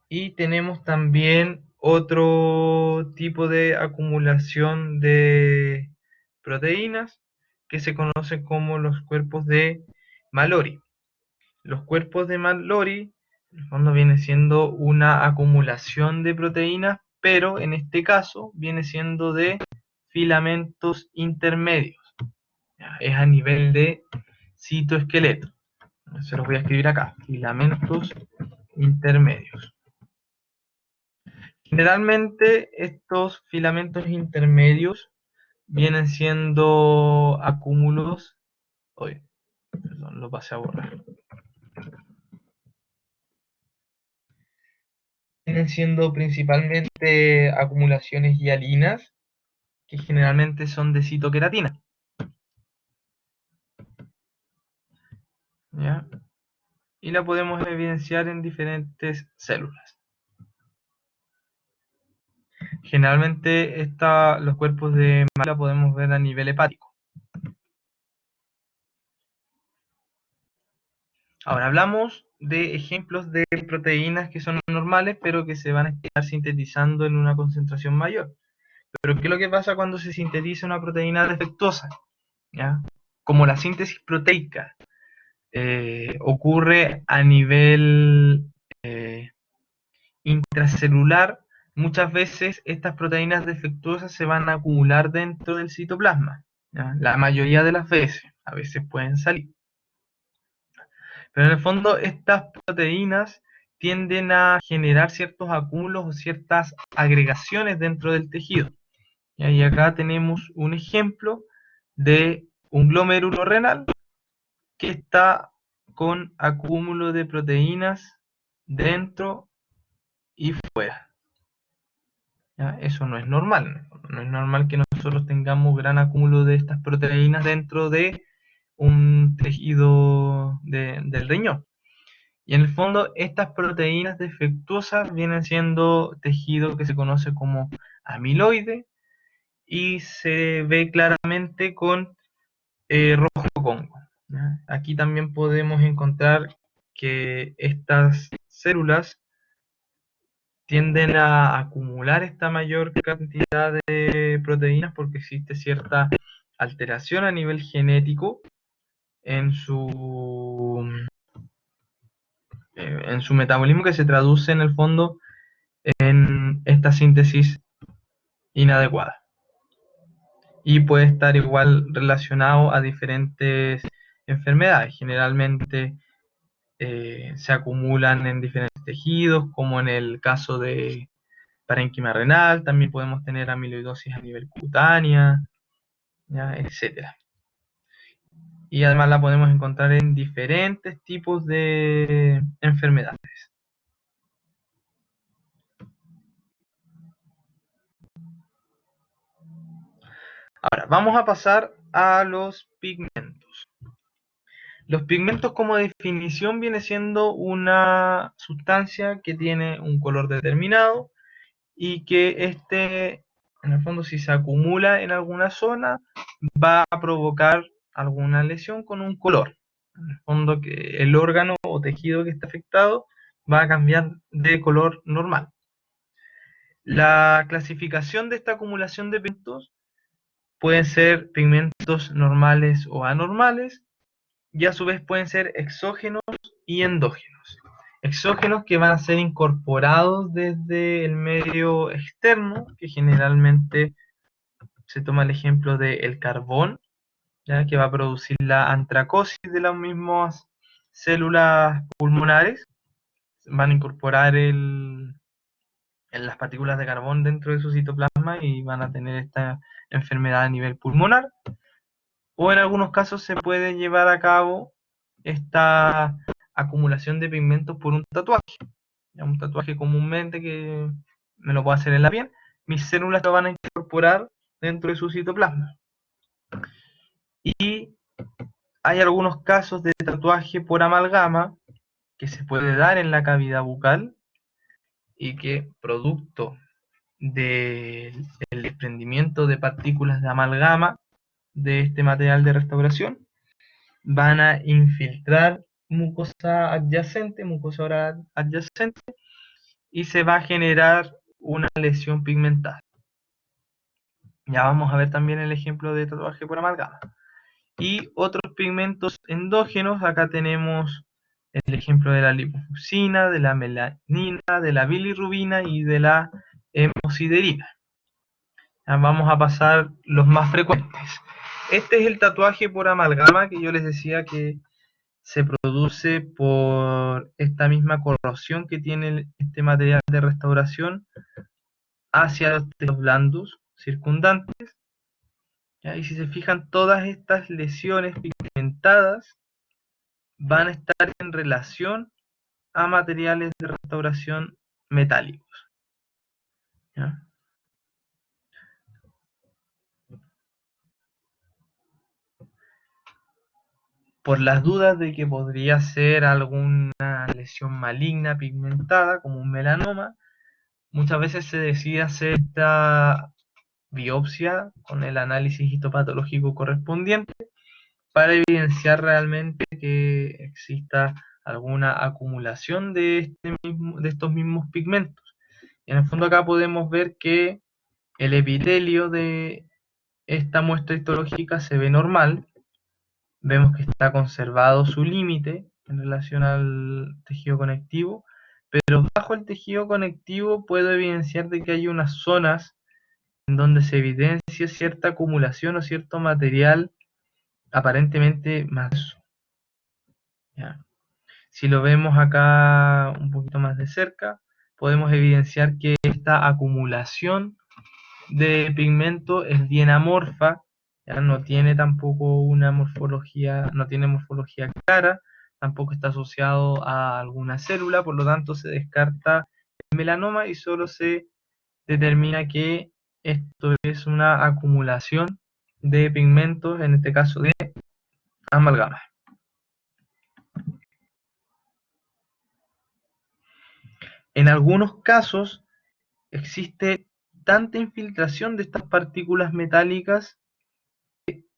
Y tenemos también otro tipo de acumulación de proteínas que se conocen como los cuerpos de Mallory. Los cuerpos de Mallory, en el fondo, viene siendo una acumulación de proteínas, pero en este caso viene siendo de filamentos intermedios. ¿Ya? Es a nivel de citoesqueleto. Se los voy a escribir acá. Filamentos intermedios. Generalmente estos filamentos intermedios vienen siendo acúmulos. Oye, perdón, lo pasé a borrar. Vienen siendo principalmente acumulaciones hialinas, que generalmente son de citoqueratina, ¿ya? Y la podemos evidenciar en diferentes células. Generalmente los cuerpos de la podemos ver a nivel hepático. Ahora hablamos de ejemplos de proteínas que son normales, pero que se van a estar sintetizando en una concentración mayor. Pero ¿qué es lo que pasa cuando se sintetiza una proteína defectuosa? ¿Ya? Como la síntesis proteica ocurre a nivel intracelular, muchas veces estas proteínas defectuosas se van a acumular dentro del citoplasma. ¿Ya? La mayoría de las veces, a veces pueden salir. Pero en el fondo estas proteínas tienden a generar ciertos acúmulos o ciertas agregaciones dentro del tejido. Y acá tenemos un ejemplo de un glomérulo renal que está con acúmulo de proteínas dentro y fuera. ¿Ya? Eso no es normal. No es normal que nosotros tengamos gran acúmulo de estas proteínas dentro de un tejido del riñón. Y en el fondo, estas proteínas defectuosas vienen siendo tejido que se conoce como amiloide y se ve claramente con rojo Congo. ¿Ya? Aquí también podemos encontrar que estas células tienden a acumular esta mayor cantidad de proteínas porque existe cierta alteración a nivel genético en en su metabolismo que se traduce en el fondo en esta síntesis inadecuada. Y puede estar igual relacionado a diferentes enfermedades. Generalmente se acumulan en diferentes tejidos, como en el caso de parénquima renal, también podemos tener amiloidosis a nivel cutánea, ¿ya? Etcétera. Y además la podemos encontrar en diferentes tipos de enfermedades. Ahora, vamos a pasar a los pigmentos. Los pigmentos como definición viene siendo una sustancia que tiene un color determinado y que en el fondo, si se acumula en alguna zona, va a provocar alguna lesión con un color. En el fondo, que el órgano o tejido que está afectado va a cambiar de color normal. La clasificación de esta acumulación de pigmentos pueden ser pigmentos normales o anormales, y a su vez pueden ser exógenos y endógenos. Exógenos que van a ser incorporados desde el medio externo, que generalmente se toma el ejemplo del carbón, ¿ya? Que va a producir la antracosis de las mismas células pulmonares, van a incorporar las partículas de carbón dentro de su citoplasma y van a tener esta enfermedad a nivel pulmonar. O en algunos casos se puede llevar a cabo esta acumulación de pigmentos por un tatuaje. Ya, un tatuaje comúnmente que me lo puedo hacer en la piel, mis células lo van a incorporar dentro de su citoplasma. Y hay algunos casos de tatuaje por amalgama que se puede dar en la cavidad bucal y que producto del desprendimiento de partículas de amalgama de este material de restauración van a infiltrar mucosa adyacente, mucosa oral adyacente, y se va a generar una lesión pigmentada. Ya vamos a ver también el ejemplo de tatuaje por amalgama. Y otros pigmentos endógenos, acá tenemos el ejemplo de la lipofuscina, de la melanina, de la bilirrubina y de la hemosiderina. Ya vamos a pasar los más frecuentes. Este es el tatuaje por amalgama que yo les decía que se produce por esta misma corrosión que tiene este material de restauración hacia los tejidos blandos circundantes. ¿Ya? Y si se fijan, todas estas lesiones pigmentadas van a estar en relación a materiales de restauración metálicos. ¿Ya? Por las dudas de que podría ser alguna lesión maligna pigmentada, como un melanoma, muchas veces se decide hacer esta biopsia con el análisis histopatológico correspondiente para evidenciar realmente que exista alguna acumulación de estos mismos pigmentos. Y en el fondo acá podemos ver que el epitelio de esta muestra histológica se ve normal. Vemos que está conservado su límite en relación al tejido conectivo, pero bajo el tejido conectivo puedo evidenciar de que hay unas zonas en donde se evidencia cierta acumulación o cierto material aparentemente más denso. ¿Ya? Si lo vemos acá un poquito más de cerca, podemos evidenciar que esta acumulación de pigmento es bien amorfa, ¿ya? No tiene tampoco una morfología, no tiene morfología clara, tampoco está asociado a alguna célula, por lo tanto se descarta el melanoma y solo se determina que esto es una acumulación de pigmentos, en este caso de amalgama. En algunos casos existe tanta infiltración de estas partículas metálicas,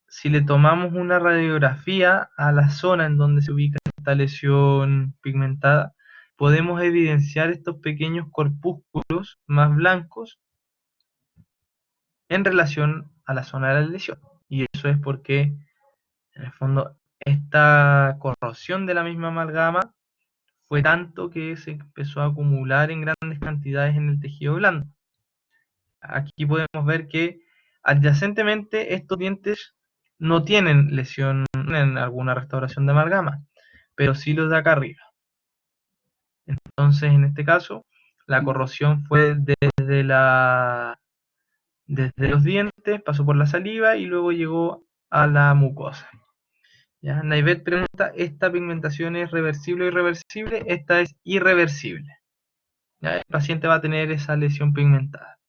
si le tomamos una radiografía a la zona en donde se ubica esta lesión pigmentada, podemos evidenciar estos pequeños corpúsculos más blancos en relación a la zona de la lesión. Y eso es porque, en el fondo, esta corrosión de la misma amalgama fue tanto que se empezó a acumular en grandes cantidades en el tejido blando. Aquí podemos ver que adyacentemente estos dientes no tienen lesión en alguna restauración de amalgama, pero sí los de acá arriba. Entonces, en este caso, la corrosión fue desde los dientes, pasó por la saliva y luego llegó a la mucosa. ¿Ya? Naivet pregunta, ¿esta pigmentación es reversible o irreversible? Esta es irreversible. ¿Ya? El paciente va a tener esa lesión pigmentada.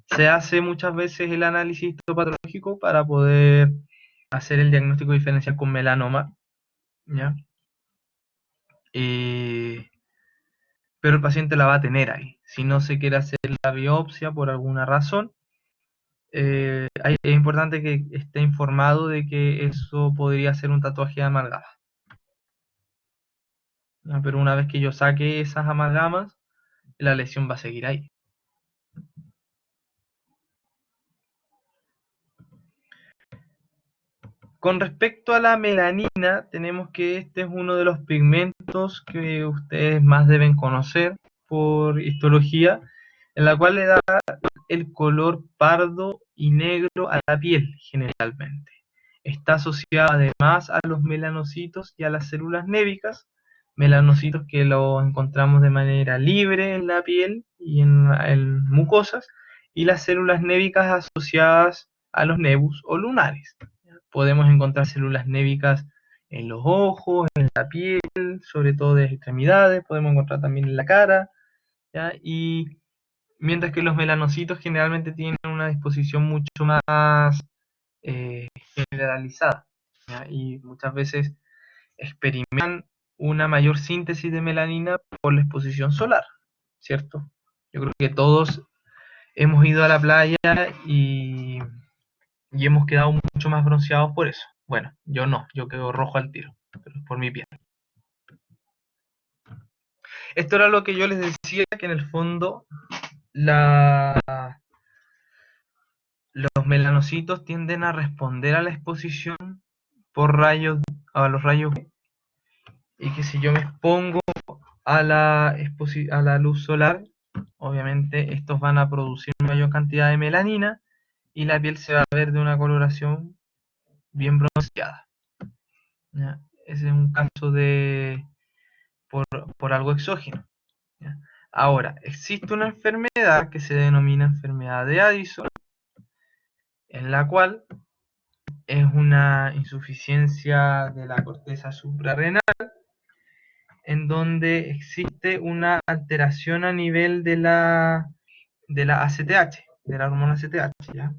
Se hace muchas veces el análisis histopatológico para poder hacer el diagnóstico diferencial con melanoma, ¿ya? Pero el paciente la va a tener ahí. Si no se quiere hacer la biopsia por alguna razón, es importante que esté informado de que eso podría ser un tatuaje de amalgama. ¿Ya? Pero una vez que yo saque esas amalgamas, la lesión va a seguir ahí. Con respecto a la melanina, tenemos que este es uno de los pigmentos que ustedes más deben conocer por histología, en la cual le da el color pardo y negro a la piel generalmente. Está asociada además a los melanocitos y a las células névicas, melanocitos que los encontramos de manera libre en la piel y en mucosas, y las células névicas asociadas a los nebus o lunares. Podemos encontrar células névicas en los ojos, en la piel, sobre todo de extremidades, podemos encontrar también en la cara, ¿ya? Y mientras que los melanocitos generalmente tienen una disposición mucho más generalizada, ¿ya? Y muchas veces experimentan una mayor síntesis de melanina por la exposición solar, ¿cierto? Yo creo que todos hemos ido a la playa y hemos quedado mucho más bronceados por eso. Bueno, yo no, yo quedo rojo al tiro, pero es por mi piel. Esto era lo que yo les decía, que en el fondo los melanocitos tienden a responder a la exposición por rayos, a los rayos UV, y que si yo me expongo a la luz solar, obviamente estos van a producir mayor cantidad de melanina y la piel se va a ver de una coloración bien bronceada. ¿Ya? Ese es un caso de por algo exógeno. ¿Ya? Ahora, existe una enfermedad que se denomina enfermedad de Addison, en la cual es una insuficiencia de la corteza suprarrenal, en donde existe una alteración a nivel de la ACTH, de la hormona ACTH. ¿Ya?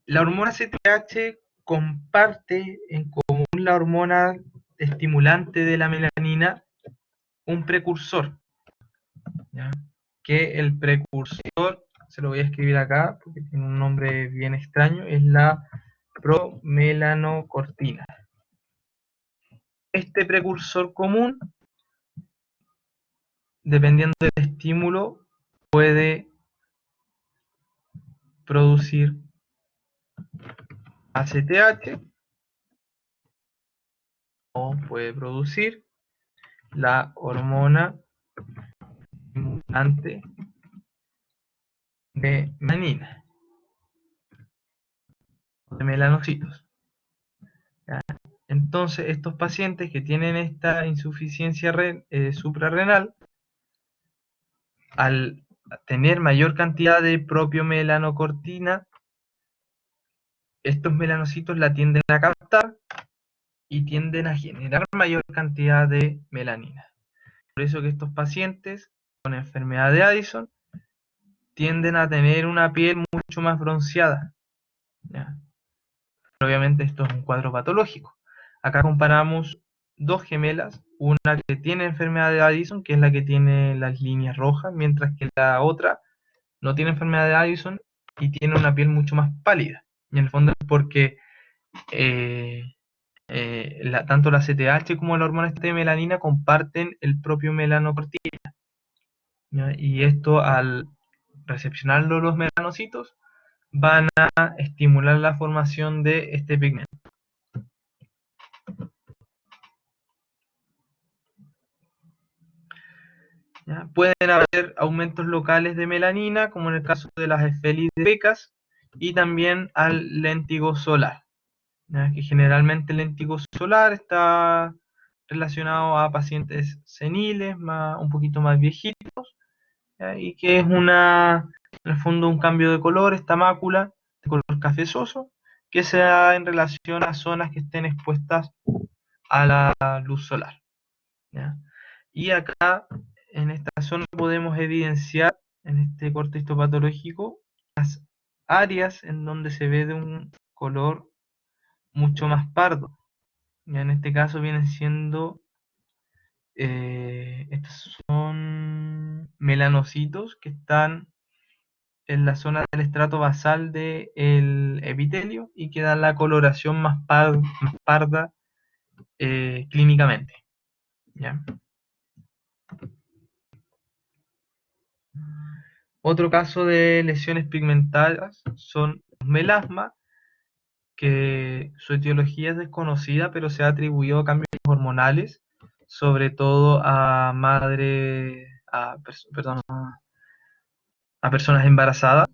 La hormona ACTH comparte en común la hormona estimulante de la melanina un precursor, ¿ya? Que el precursor, se lo voy a escribir acá porque tiene un nombre bien extraño, es la promelanocortina. este precursor común, dependiendo del estímulo, puede producir ACTH o puede producir la hormona estimulante de melanina, de melanocitos. ¿Ya? Entonces, estos pacientes que tienen esta insuficiencia suprarrenal, al tener mayor cantidad de propiomelanocortina, estos melanocitos la tienden a captar y tienden a generar mayor cantidad de melanina. Por eso que estos pacientes con enfermedad de Addison tienden a tener una piel mucho más bronceada. ¿Ya? Obviamente esto es un cuadro patológico. Acá comparamos dos gemelas, una que tiene enfermedad de Addison, que es la que tiene las líneas rojas, mientras que la otra no tiene enfermedad de Addison y tiene una piel mucho más pálida. Y en el fondo es porque eh, tanto la CTH como la hormona de melanina comparten el propio melanocortina. ¿Ya? Y esto al recepcionarlo los melanocitos van a estimular la formación de este pigmento. ¿Ya? Pueden haber aumentos locales de melanina, como en el caso de las esfelidecas, y también al léntigo solar. ¿Ya? Que generalmente el léntigo solar está relacionado a pacientes seniles, un poquito más viejitos, ¿ya? Y que es en el fondo un cambio de color, esta mácula de color cafezoso, que se da en relación a zonas que estén expuestas a la luz solar. ¿Ya? Y acá, en esta zona, podemos evidenciar, en este corte histopatológico, las áreas en donde se ve de un color mucho más pardo. Ya en este caso vienen siendo, estos son melanocitos que están en la zona del estrato basal del epitelio y que dan la coloración más parda clínicamente. ¿Ya? Otro caso de lesiones pigmentadas son los melasmas, que su etiología es desconocida, pero se ha atribuido a cambios hormonales, sobre todo a a personas embarazadas,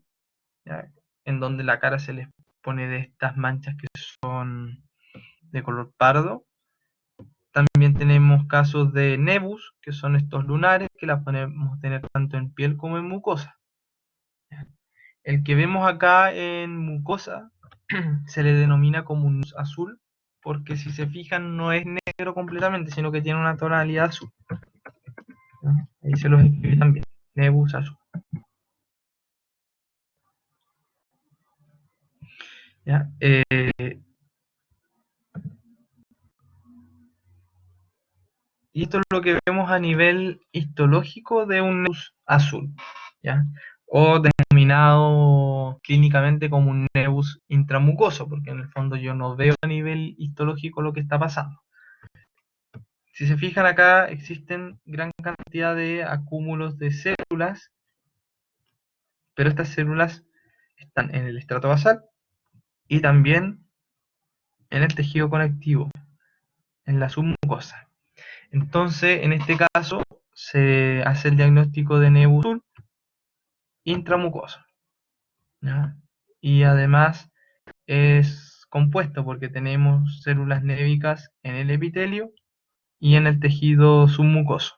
¿ya? En donde la cara se les pone de estas manchas que son de color pardo. También tenemos casos de nevus, que son estos lunares, que las podemos tener tanto en piel como en mucosa. El que vemos acá en mucosa se le denomina como un azul, porque si se fijan no es negro completamente, sino que tiene una tonalidad azul. ¿No? Ahí se los escribí también, nebus azul. ¿Ya? Y esto es lo que vemos a nivel histológico de un nebus azul, ¿ya? O denominado clínicamente como un nebus intramucoso, porque en el fondo yo no veo a nivel histológico lo que está pasando. Si se fijan acá, existen gran cantidad de acúmulos de células, pero estas células están en el estrato basal y también en el tejido conectivo, en la submucosa. Entonces, en este caso, se hace el diagnóstico de nebus azul intramucoso, ¿ya? Y además es compuesto porque tenemos células névicas en el epitelio y en el tejido submucoso.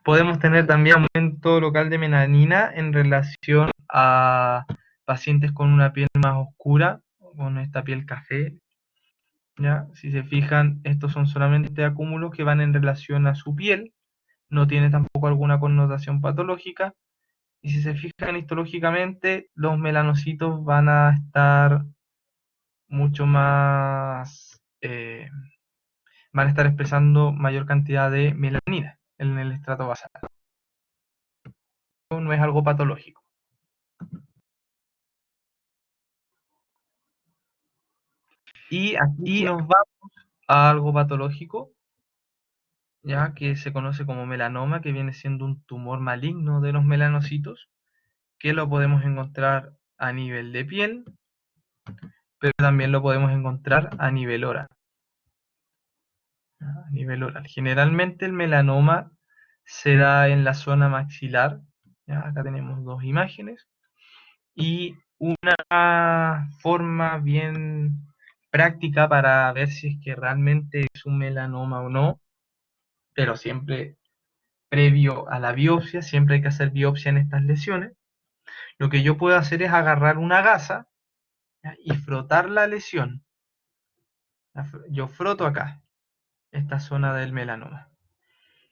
Podemos tener también aumento local de melanina en relación a pacientes con una piel más oscura, con esta piel café. ¿Ya? Si se fijan, estos son solamente acúmulos que van en relación a su piel, no tiene tampoco alguna connotación patológica. Y si se fijan histológicamente, los melanocitos van a estar mucho más, van a estar expresando mayor cantidad de melanina en el estrato basal. No es algo patológico. Y aquí nos vamos a algo patológico, ya que se conoce como melanoma, que viene siendo un tumor maligno de los melanocitos, que lo podemos encontrar a nivel de piel, pero también lo podemos encontrar a nivel oral. A nivel oral. Generalmente el melanoma se da en la zona maxilar. ¿Ya? Acá tenemos dos imágenes. Y una forma bien práctica para ver si es que realmente es un melanoma o no, pero siempre previo a la biopsia, siempre hay que hacer biopsia en estas lesiones. Lo que yo puedo hacer es agarrar una gasa, ¿ya? Y frotar la lesión. Yo froto acá, esta zona del melanoma.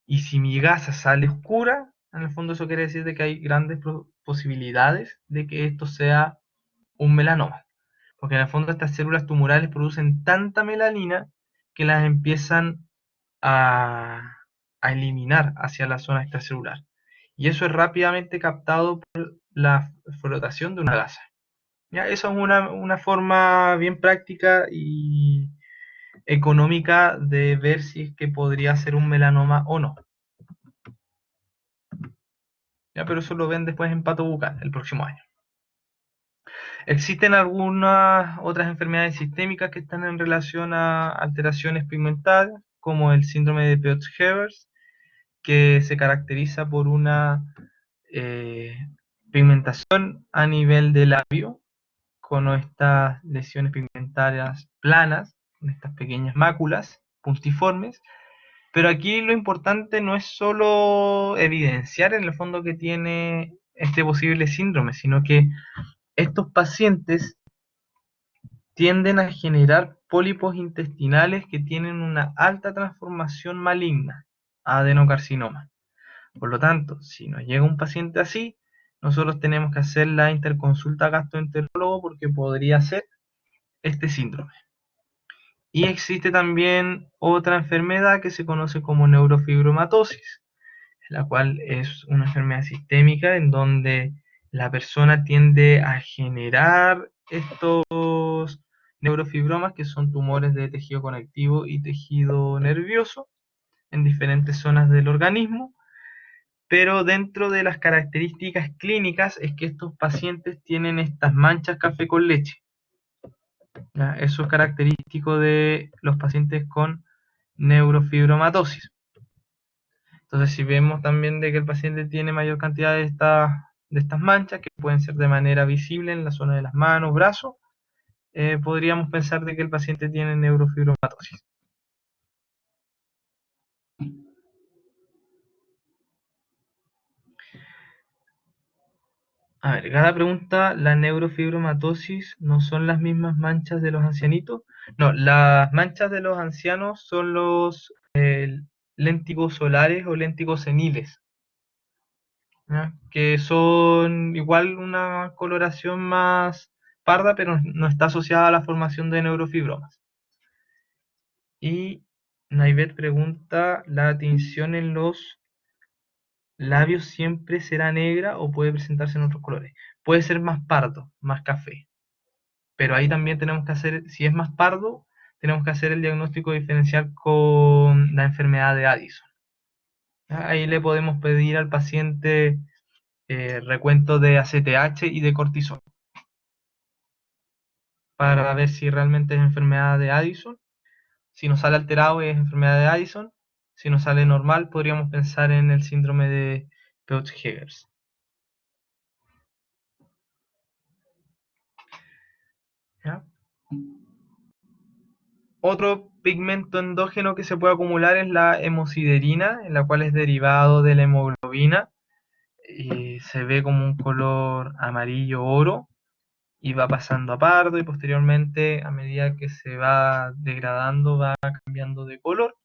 Y si mi gasa sale oscura, en el fondo eso quiere decir de que hay grandes posibilidades de que esto sea un melanoma. Porque en el fondo estas células tumorales producen tanta melanina que las empiezan a, a eliminar hacia la zona extracelular. Y eso es rápidamente captado por la frotación de una gasa. ¿Ya? Esa es una forma bien práctica y económica de ver si es que podría ser un melanoma o no. ¿Ya? Pero eso lo ven después en pato bucal el próximo año. Existen algunas otras enfermedades sistémicas que están en relación a alteraciones pigmentarias, como el síndrome de Peutz-Jeghers, que se caracteriza por una eh, pigmentación a nivel de labio, con estas lesiones pigmentarias planas, con estas pequeñas máculas puntiformes. Pero aquí lo importante no es solo evidenciar en el fondo que tiene este posible síndrome, sino que estos pacientes tienden a generar pólipos intestinales que tienen una alta transformación maligna, adenocarcinoma. Por lo tanto, si nos llega un paciente así, nosotros tenemos que hacer la interconsulta gastroenterólogo porque podría ser este síndrome. Y existe también otra enfermedad que se conoce como neurofibromatosis, la cual es una enfermedad sistémica en donde la persona tiende a generar estos neurofibromas, que son tumores de tejido conectivo y tejido nervioso en diferentes zonas del organismo, pero dentro de las características clínicas es que estos pacientes tienen estas manchas café con leche. ¿Ya? Eso es característico de los pacientes con neurofibromatosis. Entonces, si vemos también de que el paciente tiene mayor cantidad de estas manchas, que pueden ser de manera visible en la zona de las manos, brazos, podríamos pensar de que el paciente tiene neurofibromatosis. A ver, cada pregunta, ¿la neurofibromatosis no son las mismas manchas de los ancianitos? No, las manchas de los ancianos son los léntigos solares o léntigos seniles, ¿ya? Que son igual una coloración más parda, pero no está asociada a la formación de neurofibromas. Y Naivet pregunta, ¿la tinción en los labios siempre será negra o puede presentarse en otros colores? Puede ser más pardo, más café. Pero ahí también tenemos que hacer, si es más pardo, tenemos que hacer el diagnóstico diferencial con la enfermedad de Addison. ¿Ya? Ahí le podemos pedir al paciente recuento de ACTH y de cortisol para ver si realmente es enfermedad de Addison. Si nos sale alterado es enfermedad de Addison. Si nos sale normal, podríamos pensar en el síndrome de Peutz-Jeghers. ¿Ya? Otro pigmento endógeno que se puede acumular es la hemosiderina, en la cual es derivado de la hemoglobina. Y se ve como un color amarillo oro y va pasando a pardo y posteriormente a medida que se va degradando va cambiando de color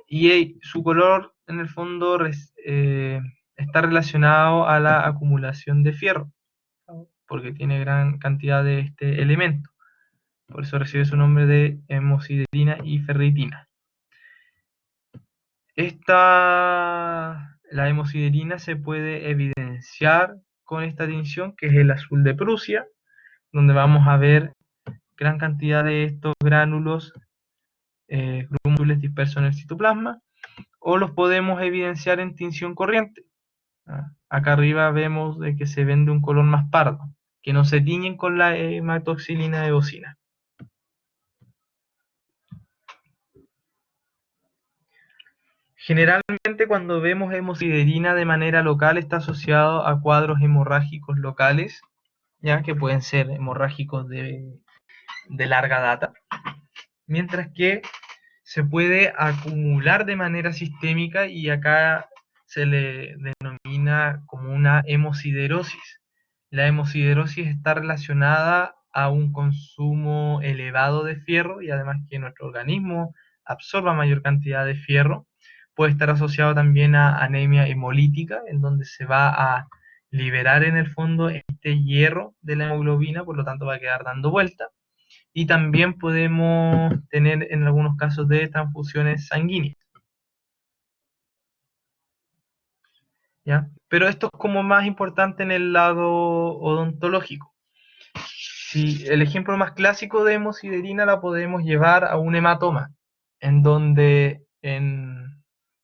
y su color en el fondo está relacionado a la acumulación de fierro porque tiene gran cantidad de este elemento, por eso recibe su nombre de hemosiderina y ferritina. La hemosiderina se puede evidenciar con esta tinción que es el azul de Prusia, donde vamos a ver gran cantidad de estos gránulos grúnulos dispersos en el citoplasma, o los podemos evidenciar en tinción corriente. Acá arriba vemos de que se ven de un color más pardo, que no se tiñen con la hematoxilina eosina. Generalmente cuando vemos hemosiderina de manera local está asociado a cuadros hemorrágicos locales, ya que pueden ser hemorrágicos de larga data, mientras que se puede acumular de manera sistémica y acá se le denomina como una hemosiderosis. La hemosiderosis está relacionada a un consumo elevado de fierro y además que nuestro organismo absorba mayor cantidad de fierro. Puede estar asociado también a anemia hemolítica, en donde se va a liberar en el fondo este hierro de la hemoglobina, por lo tanto va a quedar dando vuelta. Y también podemos tener en algunos casos de transfusiones sanguíneas, ¿ya? Pero esto es como más importante en el lado odontológico. Si el ejemplo más clásico de hemosiderina la podemos llevar a un hematoma, en donde en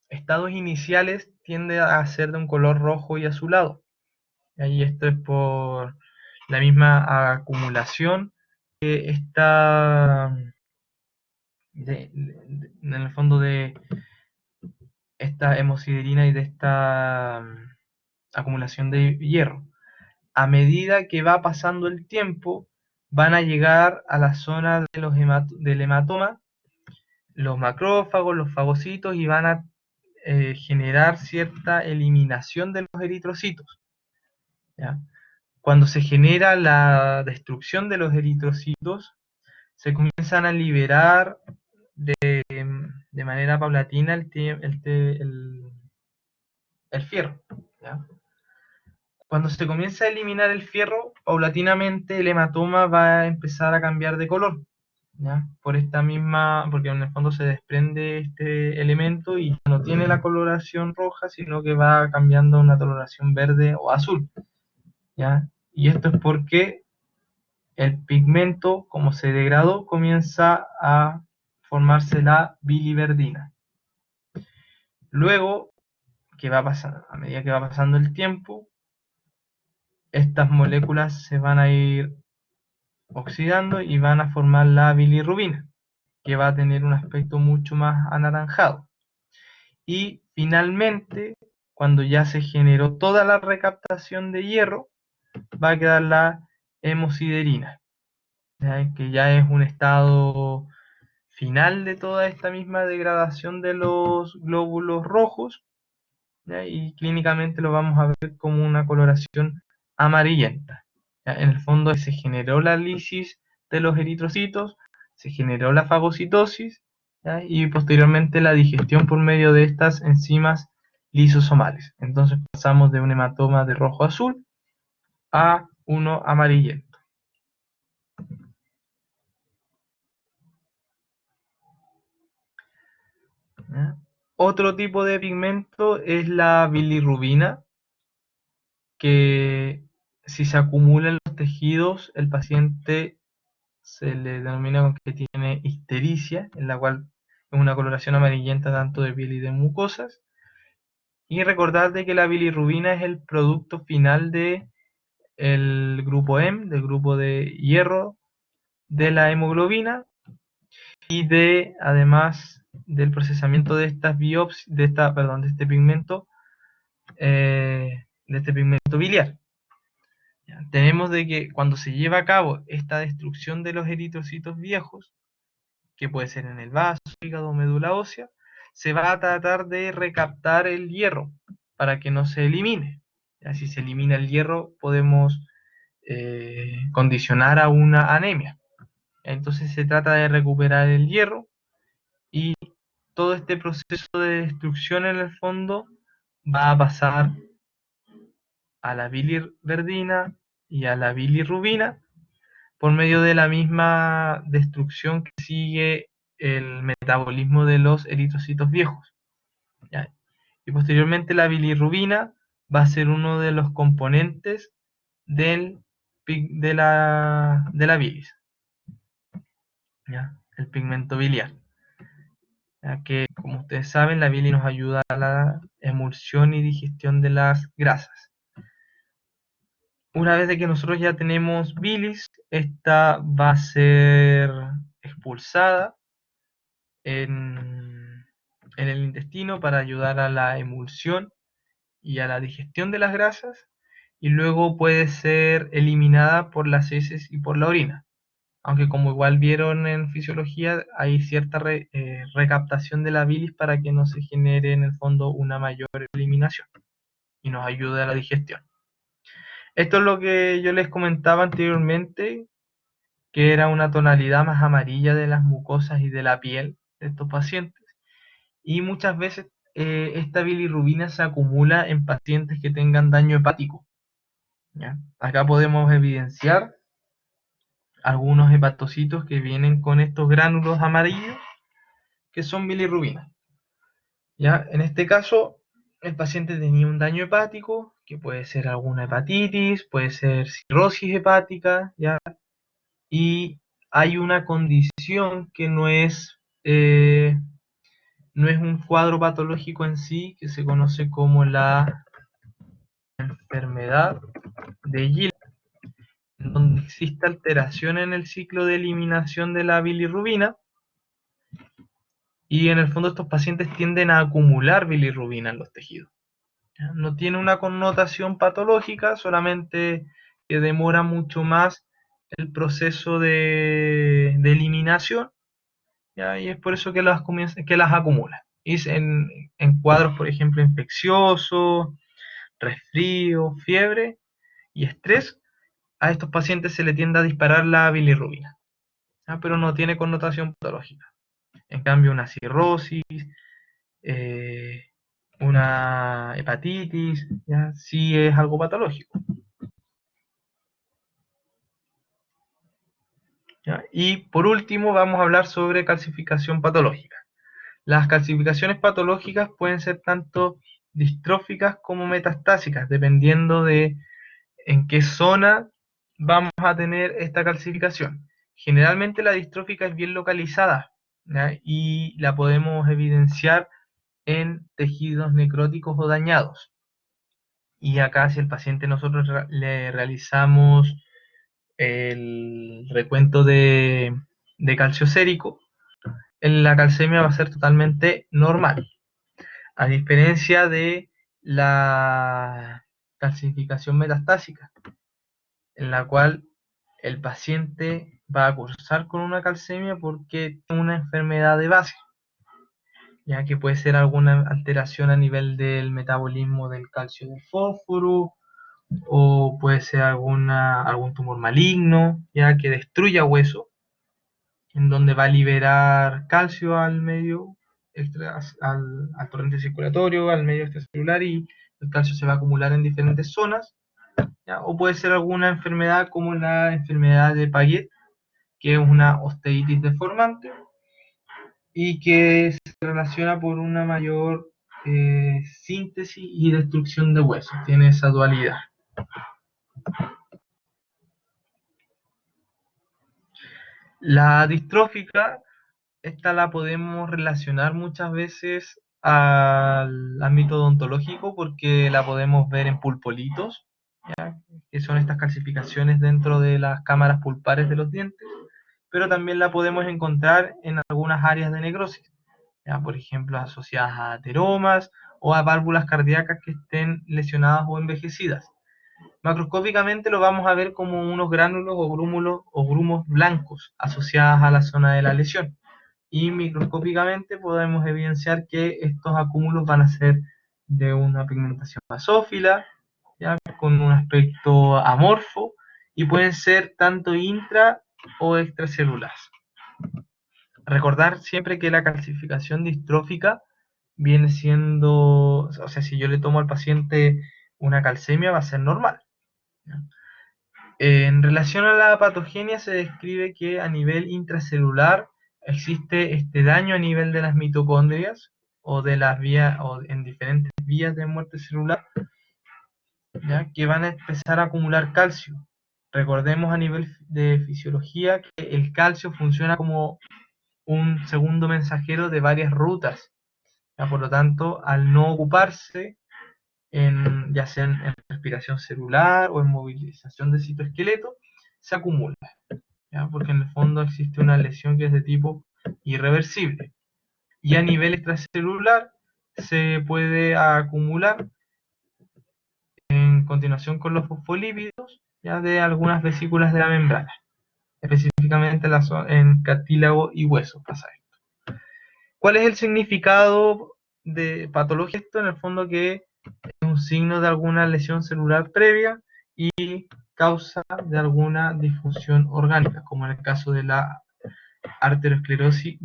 estados iniciales tiende a ser de un color rojo y azulado. Y esto es por la misma acumulación que está en el fondo de esta hemosiderina y de esta acumulación de hierro. A medida que va pasando el tiempo, van a llegar a la zona de del hematoma los macrófagos, los fagocitos, y van a generar cierta eliminación de los eritrocitos, ¿ya? Cuando se genera la destrucción de los eritrocitos, se comienzan a liberar de manera paulatina el fierro, ¿ya? Cuando se comienza a eliminar el fierro, paulatinamente el hematoma va a empezar a cambiar de color, ¿ya? Por esta misma, porque en el fondo se desprende este elemento y no tiene la coloración roja, sino que va cambiando a una coloración verde o azul, ¿ya? Y esto es porque el pigmento, como se degradó, comienza a formarse la biliverdina. Luego, a medida que va pasando el tiempo, estas moléculas se van a ir oxidando y van a formar la bilirrubina, que va a tener un aspecto mucho más anaranjado. Y finalmente, cuando ya se generó toda la recaptación de hierro, va a quedar la hemosiderina, ¿ya? Que ya es un estado final de toda esta misma degradación de los glóbulos rojos, ¿ya? Y clínicamente lo vamos a ver como una coloración amarillenta, ¿ya? En el fondo se generó la lisis de los eritrocitos, se generó la fagocitosis, ¿ya? Y posteriormente la digestión por medio de estas enzimas lisosomales. Entonces pasamos de un hematoma de rojo azul a uno amarillento, ¿ya? Otro tipo de pigmento es la bilirrubina, que si se acumula en los tejidos, el paciente se le denomina con que tiene ictericia, en la cual es una coloración amarillenta tanto de piel y de mucosas. Y recordar de que la bilirrubina es el producto final de el grupo M, del grupo de hierro de la hemoglobina, y además del procesamiento de estas de este pigmento biliar. Tenemos de que cuando se lleva a cabo esta destrucción de los eritrocitos viejos, que puede ser en el vaso, hígado o médula ósea, se va a tratar de recaptar el hierro para que no se elimine. Si se elimina el hierro, podemos condicionar a una anemia. Entonces se trata de recuperar el hierro, y todo este proceso de destrucción en el fondo va a pasar a la biliverdina y a la bilirrubina por medio de la misma destrucción que sigue el metabolismo de los eritrocitos viejos, ¿ya? Y posteriormente la bilirrubina va a ser uno de los componentes de la bilis. ¿ya? El pigmento biliar, ya que, como ustedes saben, la bilis nos ayuda a la emulsión y digestión de las grasas. Una vez de que nosotros ya tenemos bilis, esta va a ser expulsada en el intestino para ayudar a la emulsión y a la digestión de las grasas, y luego puede ser eliminada por las heces y por la orina. Aunque, como igual vieron en fisiología, hay cierta recaptación de la bilis para que no se genere en el fondo una mayor eliminación y nos ayude a la digestión. Esto es lo que yo les comentaba anteriormente, que era una tonalidad más amarilla de las mucosas y de la piel de estos pacientes. Y muchas veces esta bilirrubina se acumula en pacientes que tengan daño hepático, ¿ya? Acá podemos evidenciar algunos hepatocitos que vienen con estos gránulos amarillos, que son bilirrubina, ¿ya? En este caso, el paciente tenía un daño hepático, que puede ser alguna hepatitis, puede ser cirrosis hepática, ¿ya? Y hay una condición que no es un cuadro patológico en sí, que se conoce como la enfermedad de Gillian, donde existe alteración en el ciclo de eliminación de la bilirrubina, y en el fondo estos pacientes tienden a acumular bilirrubina en los tejidos. No tiene una connotación patológica, solamente que demora mucho más el proceso de eliminación, ¿ya? Y es por eso que las acumula. Y en cuadros, por ejemplo, infecciosos, resfrío, fiebre y estrés, a estos pacientes se le tiende a disparar la bilirrubina, ¿ya? Pero no tiene connotación patológica. En cambio, una cirrosis, eh, una hepatitis, ¿ya? Sí es algo patológico, ¿ya? Y por último vamos a hablar sobre calcificación patológica. Las calcificaciones patológicas pueden ser tanto distróficas como metastásicas, dependiendo de en qué zona vamos a tener esta calcificación. Generalmente la distrófica es bien localizada, ¿ya? Y la podemos evidenciar en tejidos necróticos o dañados. Y acá, si al paciente nosotros le realizamos el recuento de calcio sérico, la calcemia va a ser totalmente normal, a diferencia de la calcificación metastásica, en la cual el paciente va a cursar con una calcemia porque tiene una enfermedad de base, ya que puede ser alguna alteración a nivel del metabolismo del calcio del fósforo, o puede ser algún tumor maligno, ya que destruya hueso, en donde va a liberar calcio al medio al torrente circulatorio, al medio extracelular, y el calcio se va a acumular en diferentes zonas, ¿ya? O puede ser alguna enfermedad como la enfermedad de Paget, que es una osteitis deformante y que se relaciona por una mayor síntesis y destrucción de huesos. Tiene esa dualidad. La distrófica, esta la podemos relacionar muchas veces al ámbito odontológico porque la podemos ver en pulpolitos, ¿ya? Que son estas calcificaciones dentro de las cámaras pulpares de los dientes, pero también la podemos encontrar en algunas áreas de necrosis, ¿ya? Por ejemplo, asociadas a ateromas o a válvulas cardíacas que estén lesionadas o envejecidas. Macroscópicamente lo vamos a ver como unos gránulos o grumos blancos asociadas a la zona de la lesión. Y microscópicamente podemos evidenciar que estos acúmulos van a ser de una pigmentación basófila, ¿ya? Con un aspecto amorfo, y pueden ser tanto intra o extracelular. Recordar siempre que la calcificación distrófica viene siendo, o sea, si yo le tomo al paciente una calcemia va a ser normal, ¿ya? En relación a la patogenia se describe que a nivel intracelular existe este daño a nivel de las mitocondrias o de las vías o en diferentes vías de muerte celular, ¿ya? Que van a empezar a acumular calcio. Recordemos a nivel de fisiología que el calcio funciona como un segundo mensajero de varias rutas. ¿Ya? Por lo tanto, al no ocuparse, ya sea en respiración celular o en movilización del citoesqueleto, se acumula. ¿Ya? Porque en el fondo existe una lesión que es de tipo irreversible. Y a nivel extracelular se puede acumular en continuación con los fosfolípidos ya de algunas vesículas de la membrana, específicamente en cartílago y hueso pasa esto. ¿Cuál es el significado de patología? Esto en el fondo que es un signo de alguna lesión celular previa y causa de alguna disfunción orgánica, como en el caso de la aterosclerosis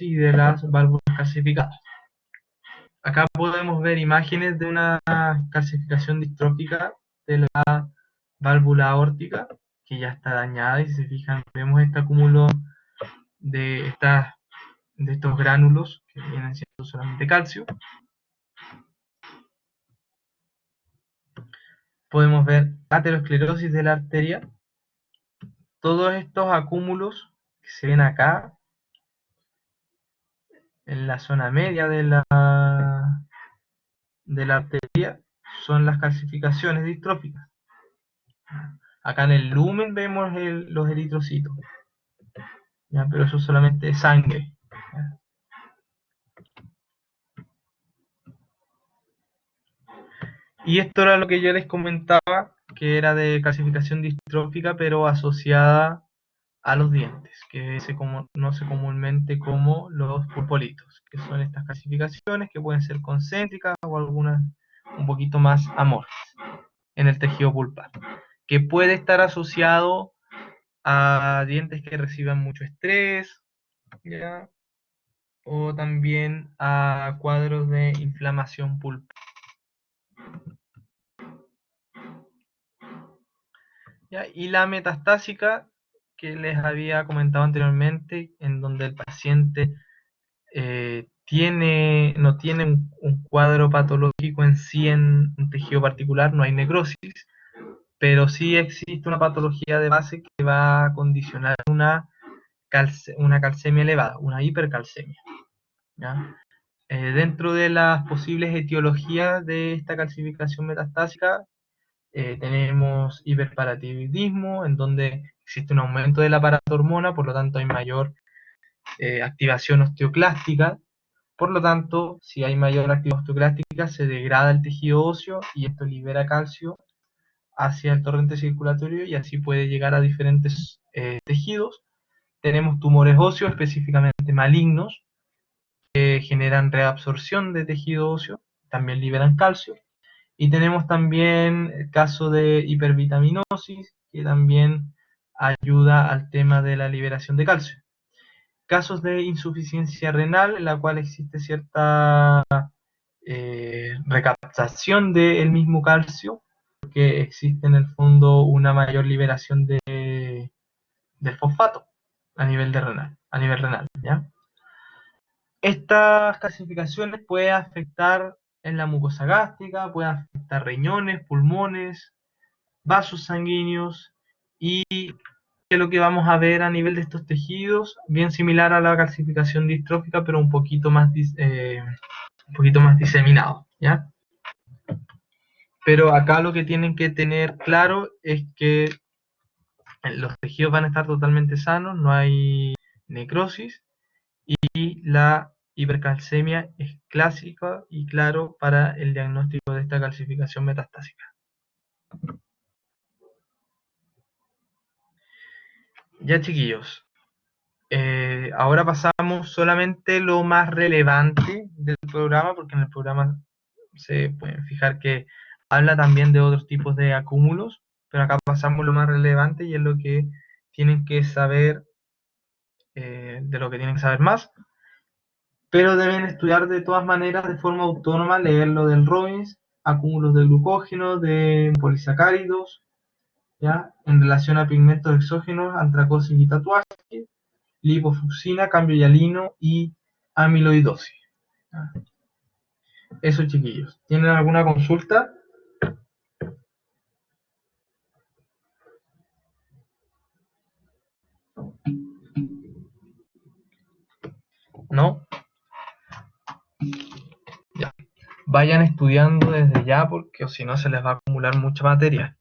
y de las válvulas calcificadas. Acá podemos ver imágenes de una calcificación distrófica de la válvula aórtica que ya está dañada, y si se fijan vemos este acúmulo de, de estos gránulos que vienen siendo solamente calcio. Podemos ver aterosclerosis de la arteria. Todos estos acúmulos que se ven acá en la zona media de la arteria son las calcificaciones distróficas. Acá en el lumen vemos los eritrocitos, ¿ya? Pero eso solamente es sangre. ¿Ya? Y esto era lo que yo les comentaba, que era de calcificación distrófica, pero asociada a los dientes, que se conoce comúnmente como los pulpolitos, que son estas calcificaciones que pueden ser concéntricas o algunas un poquito más amorfas en el tejido pulpar, que puede estar asociado a dientes que reciban mucho estrés, ¿ya? O también a cuadros de inflamación pulpar. ¿Ya? Y la metastásica que les había comentado anteriormente, en donde el paciente no tiene un cuadro patológico en sí en un tejido particular, no hay necrosis, pero sí existe una patología de base que va a condicionar una calcemia elevada, una hipercalcemia. ¿Ya? Dentro de las posibles etiologías de esta calcificación metastásica, tenemos hiperparatiroidismo, en donde existe un aumento de la paratormona, por lo tanto hay mayor activación osteoclástica. Por lo tanto, si hay mayor actividad osteoclástica, se degrada el tejido óseo y esto libera calcio hacia el torrente circulatorio y así puede llegar a diferentes tejidos. Tenemos tumores óseos, específicamente malignos, que generan reabsorción de tejido óseo, también liberan calcio. Y tenemos también el caso de hipervitaminosis, que también ayuda al tema de la liberación de calcio. Casos de insuficiencia renal, en la cual existe cierta recaptación del mismo calcio, porque existe en el fondo una mayor liberación del fosfato a nivel renal, ¿ya? Estas calcificaciones pueden afectar en la mucosa gástrica, pueden afectar riñones, pulmones, vasos sanguíneos, y que es lo que vamos a ver a nivel de estos tejidos, bien similar a la calcificación distrófica, pero un poquito más diseminado, ¿ya? Pero acá lo que tienen que tener claro es que los tejidos van a estar totalmente sanos, no hay necrosis, y la hipercalcemia es clásica y claro para el diagnóstico de esta calcificación metastásica. Ya, chiquillos, ahora pasamos solamente lo más relevante del programa, porque en el programa se pueden fijar que habla también de otros tipos de acúmulos, pero acá pasamos lo más relevante y es lo que tienen que saber, de lo que tienen que saber más, pero deben estudiar de todas maneras de forma autónoma, leer lo del Robbins, acúmulos de glucógeno, de polisacáridos, ¿ya? En relación a pigmentos exógenos, antracosis y tatuaje, lipofucsina, cambio hialino y amiloidosis. ¿Ya? Eso, chiquillos. ¿Tienen alguna consulta? ¿No? Ya. Vayan estudiando desde ya porque o si no se les va a acumular mucha materia.